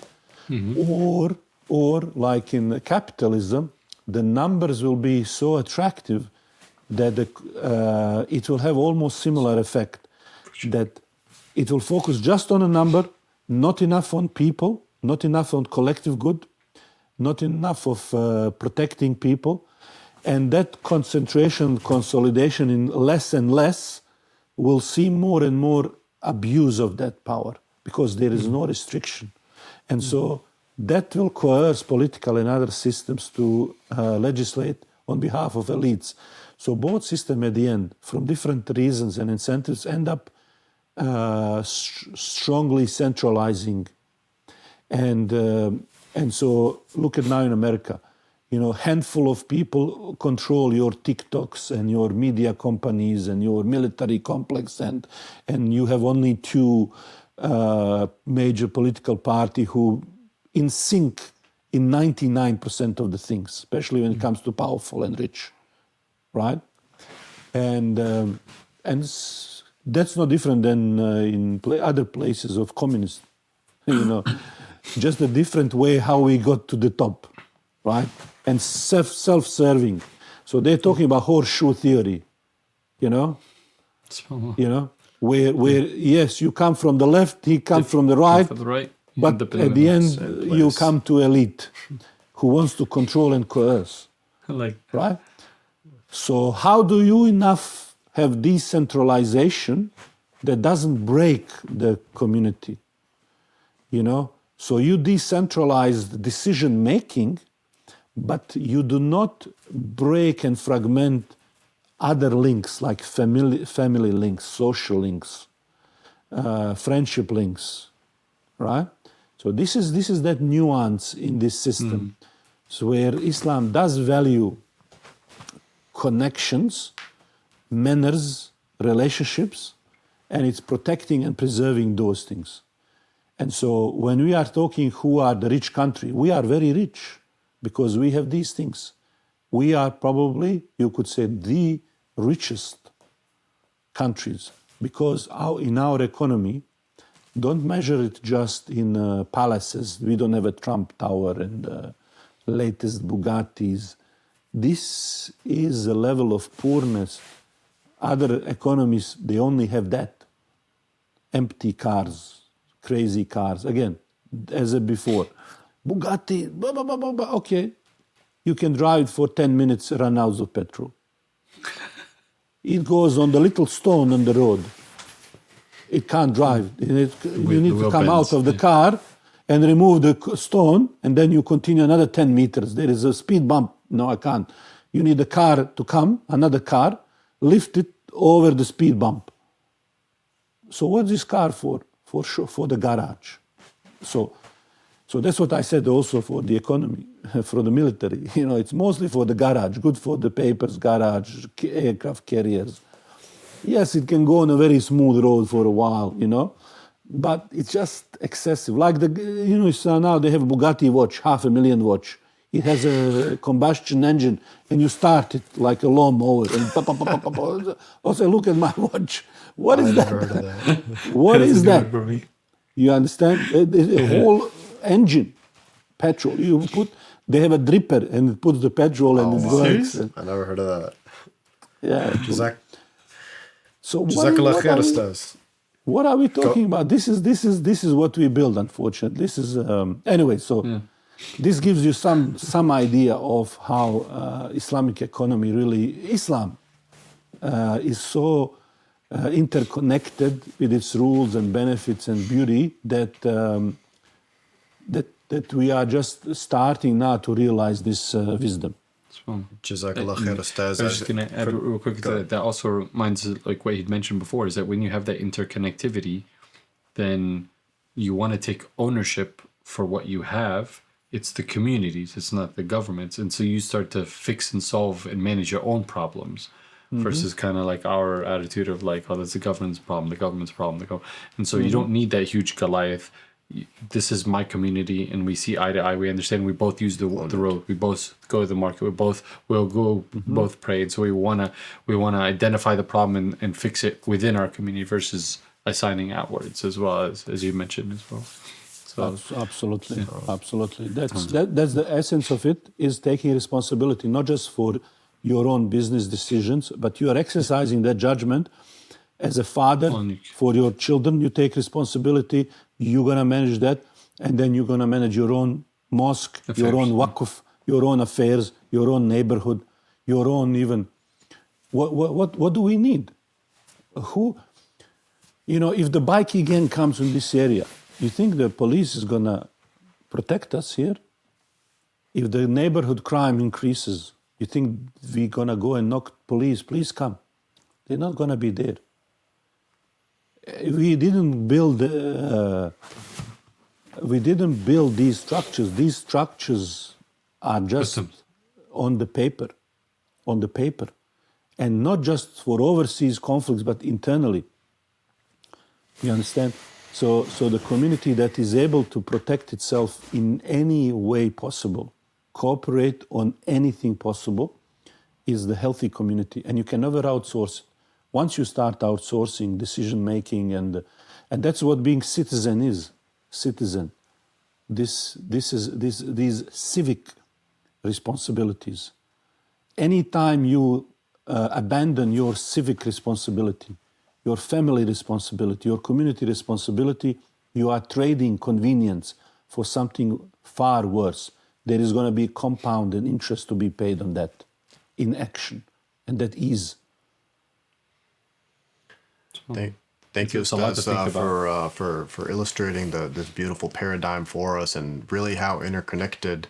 S2: or like in capitalism, the numbers will be so attractive that it will have almost similar effect, that it will focus just on a number, not enough on people, not enough on collective good, not enough of protecting people, and that concentration, consolidation in less and less will see more and more abuse of that power because there is no restriction. And so that will coerce political and other systems to legislate on behalf of elites. So both systems at the end, from different reasons and incentives, end up strongly centralizing. And so look at now in America, handful of people control your TikToks and your media companies and your military complex, and you have only two major political party who in sync in 99% of the things, especially when it comes to powerful and rich, right? And that's no different than in other places of communism, just a different way how we got to the top, right? And self-serving. So they're talking about horseshoe theory, where yes, you come from the left, he comes from the right, but at the end you come to elite who wants to control and coerce, right? So how do you enough have decentralization that doesn't break the community, So you decentralize the decision making, but you do not break and fragment other links like family links, social links, friendship links, right? So this is that nuance in this system, so where Islam does value connections, manners, relationships, and it's protecting and preserving those things. And so when we are talking who are the rich country, we are very rich because we have these things. We are probably, you could say, the richest countries because in our economy, don't measure it just in palaces. We don't have a Trump Tower and latest Bugattis. This is a level of poorness. Other economies, they only have that. Empty cars, crazy cars. Again, as before. Bugatti, blah, blah, blah, blah, blah. Okay. You can drive for 10 minutes, run out of petrol. It goes on the little stone on the road. It can't drive. You need to come out of the car and remove the stone, and then you continue another 10 meters. There is a speed bump. No, I can't. You need a car to come, another car, lift it over the speed bump. So what's this car for? For the garage. So that's what I said also for the economy, for the military. It's mostly for the garage, good for the papers, garage, aircraft carriers. Yes, it can go on a very smooth road for a while, but it's just excessive. Like now they have a Bugatti watch, 500,000 watch. It has a combustion engine, and you start it like a lawnmower. And also, look at my watch. What is that?
S1: Heard of that.
S2: What is that? You understand? A whole engine, petrol. They have a dripper, and it puts the petrol, and it works.
S1: I never heard of that.
S2: Yeah. So
S1: Jazakallah khair, Ustaz.
S2: what are we talking about? This is what we build. Unfortunately, this is anyway. So this gives you some idea of how Islamic economy Islam is so interconnected with its rules and benefits and beauty that that we are just starting now to realize this wisdom.
S1: Jazakallah khair, Ustaz.
S3: I was just going to add real quick that also reminds like what he'd mentioned before, is that when you have that interconnectivity, then you want to take ownership for what you have. It's the communities, it's not the governments. And so you start to fix and solve and manage your own problems versus kind of like our attitude of like, oh, that's the government's problem, and so you don't need that huge Goliath. This is my community, and we see eye to eye. We understand. We both use the road. We both go to the market. We'll go both pray. And so we wanna identify the problem and fix it within our community versus assigning outwards, as well as you mentioned as well. So
S2: Absolutely. That's the essence of it, is taking responsibility not just for your own business decisions, but you are exercising that judgment as a father for your children. You take responsibility. You're going to manage that, and then you're going to manage your own mosque, your own waqf, your own affairs, your own neighborhood, your own even. What do we need? If the bikie gang comes in this area, you think the police is going to protect us here? If the neighborhood crime increases, you think we're going to go and knock police, please come? They're not going to be there. We didn't build these structures. These structures are just on the paper, and not just for overseas conflicts, but internally. You understand? So the community that is able to protect itself in any way possible, cooperate on anything possible, is the healthy community, and you can never outsource it. Once you start outsourcing decision making, and that's what being citizen is. These civic responsibilities. Anytime you abandon your civic responsibility, your family responsibility, your community responsibility, you are trading convenience for something far worse. There is going to be compound and interest to be paid on that in action, and that is.
S1: Thank you, Ustaz, for illustrating this beautiful paradigm for us, and really how interconnected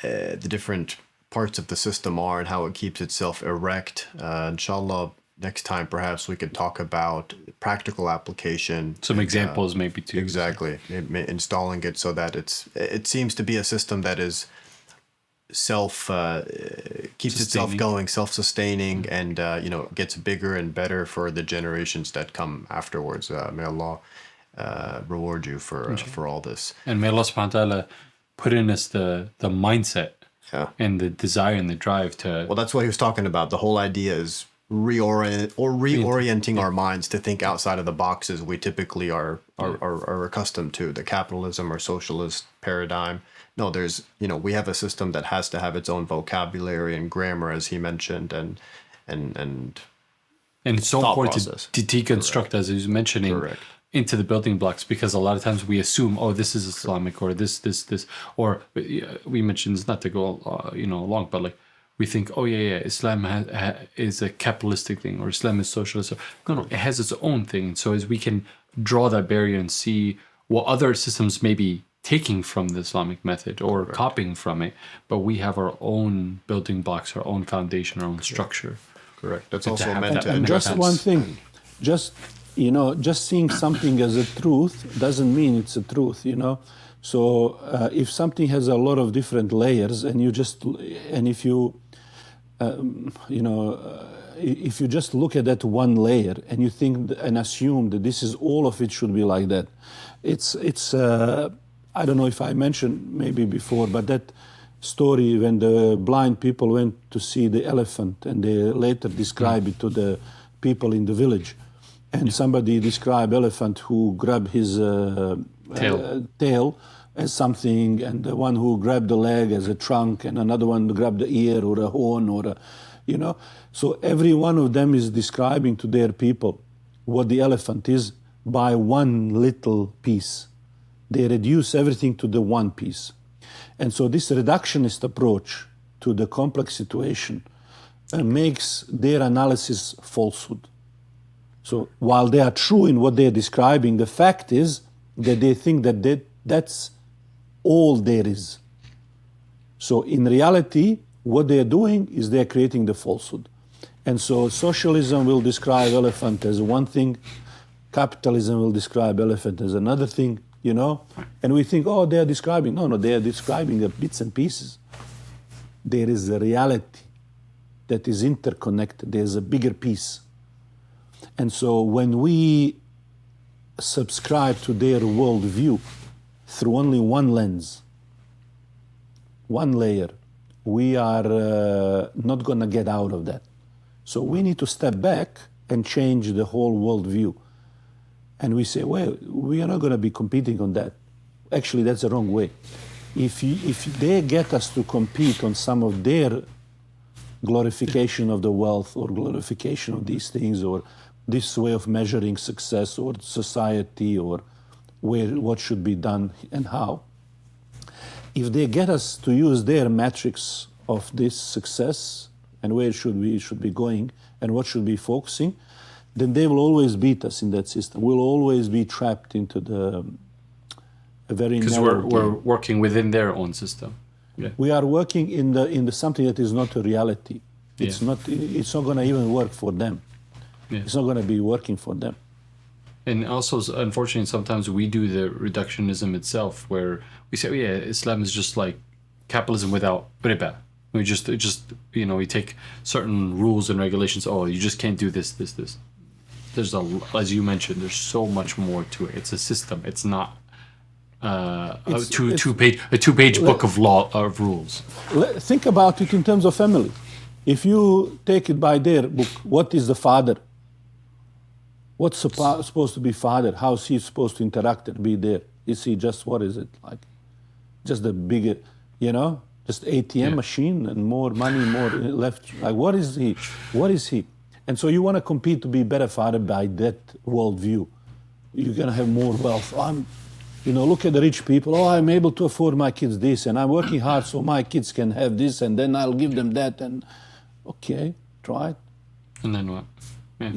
S1: the different parts of the system are and how it keeps itself erect. Inshallah, next time perhaps we could talk about practical application.
S3: Some examples maybe too.
S1: Exactly. Installing it so that it seems to be a system that is keeps itself going, self-sustaining, and gets bigger and better for the generations that come afterwards. May Allah reward you for all this,
S3: and may Allah subhanahu wa ta'ala put in us the mindset and the desire and the drive to.
S1: Well, that's what he was talking about. The whole idea is reorienting our minds to think outside of the boxes we typically are accustomed to, the capitalism or socialist paradigm. No, we have a system that has to have its own vocabulary and grammar, as he mentioned, and
S3: it's so important to deconstruct, as he was mentioning, into the building blocks, because a lot of times we assume, oh, this is Islamic, or this, or we mentioned, it's not to go long, but like we think, oh yeah, Islam is a capitalistic thing, or Islam is socialist. No, it has its own thing. So as we can draw that barrier and see what other systems may be taking from the Islamic method or copying from it, but we have our own building blocks, our own foundation, our own structure.
S1: Correct. That's also meant to.
S2: And just one thing, just seeing something as a truth doesn't mean it's a truth. So if something has a lot of different layers, if you just look at that one layer and you think and assume that this is all of it should be like that, it's I don't know if I mentioned maybe before, but that story when the blind people went to see the elephant and they later describe it to the people in the village, and somebody described elephant who grabbed his tail as something, and the one who grabbed the leg as a trunk, and another one grabbed the ear or a horn, you know. So every one of them is describing to their people what the elephant is by one little piece. They reduce everything to the one piece. And so this reductionist approach to the complex situation makes their analysis falsehood. So while they are true in what they're describing, the fact is that they think that that's all there is. So in reality, what they're doing is they're creating the falsehood. And so socialism will describe elephant as one thing, capitalism will describe elephant as another thing, you know? And we think, oh, they're describing. No, they are describing the bits and pieces. There is a reality that is interconnected. There's a bigger piece. And so when we subscribe to their worldview through only one lens, one layer, we are not going to get out of that. So we need to step back and change the whole worldview. And we say, well, we are not going to be competing on that. Actually, that's the wrong way. If they get us to compete on some of their glorification of the wealth or glorification of these things or this way of measuring success or society or what should be done and how, if they get us to use their metrics of this success and where we should be going and what should be focusing, then they will always beat us in that system. We'll always be trapped into a very narrow
S3: because we're working within their own system. Yeah.
S2: We are working in the something that is not a reality. It's not going to even work for them. Yeah. It's not going to be working for them.
S3: And also, unfortunately, sometimes we do the reductionism itself, where we say, oh, yeah, Islam is just like capitalism without riba. We just we take certain rules and regulations. Oh, you just can't do this. There's as you mentioned, there's so much more to it. It's a system. It's not a two-page book of law of rules.
S2: Think about it in terms of family. If you take it by their book, what is the father? What's supposed to be father? How is he supposed to interact and be there? Is he just, what is it like? Just a bigger, just ATM machine and more money, more left. Like, what is he? What is he? And so you want to compete to be better father by that worldview. You're going to have more wealth. Look at the rich people. Oh, I'm able to afford my kids this, and I'm working hard so my kids can have this, and then I'll give them that. And okay, try it.
S3: And then what? Yeah.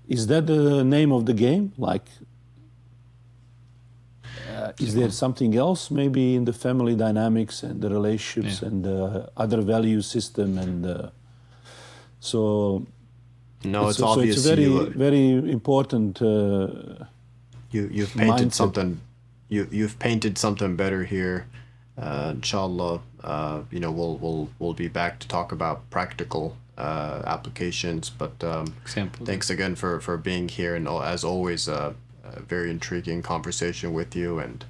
S2: Is that the name of the game? Like, is there something else maybe in the family dynamics and the relationships and the other value system? And so...
S1: No, it's obvious.
S2: So it's very, very important.
S1: You've painted something. You've painted something better here. Inshallah, we'll be back to talk about practical applications. But thanks again for being here, and as always, a very intriguing conversation with you and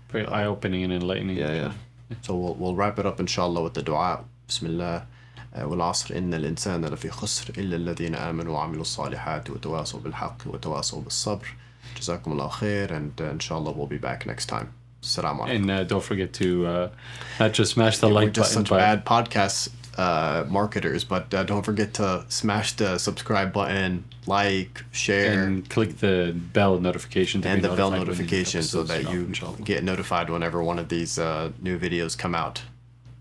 S3: very eye-opening and enlightening.
S1: Yeah. So we'll wrap it up inshallah with the dua. Bismillah. والعصر إن الإنسان لفي خسر إلا الذين آمنوا وعملوا الصالحات وتواصوا بالحق وتواصوا بالصبر. جزاكم الله خير, and inshallah we'll be back next time. Assalamu alaikum.
S3: And don't forget to not just smash the like button.
S1: We're just such bad podcast marketers, but don't forget to smash the subscribe button, like, share,
S3: and click the bell notification
S1: and the bell notification so that you get notified whenever one of these new videos come out.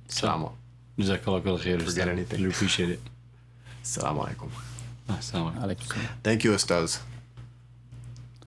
S1: Assalamu alaikum.
S3: Jazakallah khair.
S1: Forget anything.
S3: We appreciate it.
S1: Assalamu alaikum.
S3: Assalamu alaikum.
S1: Thank you, Ustaz.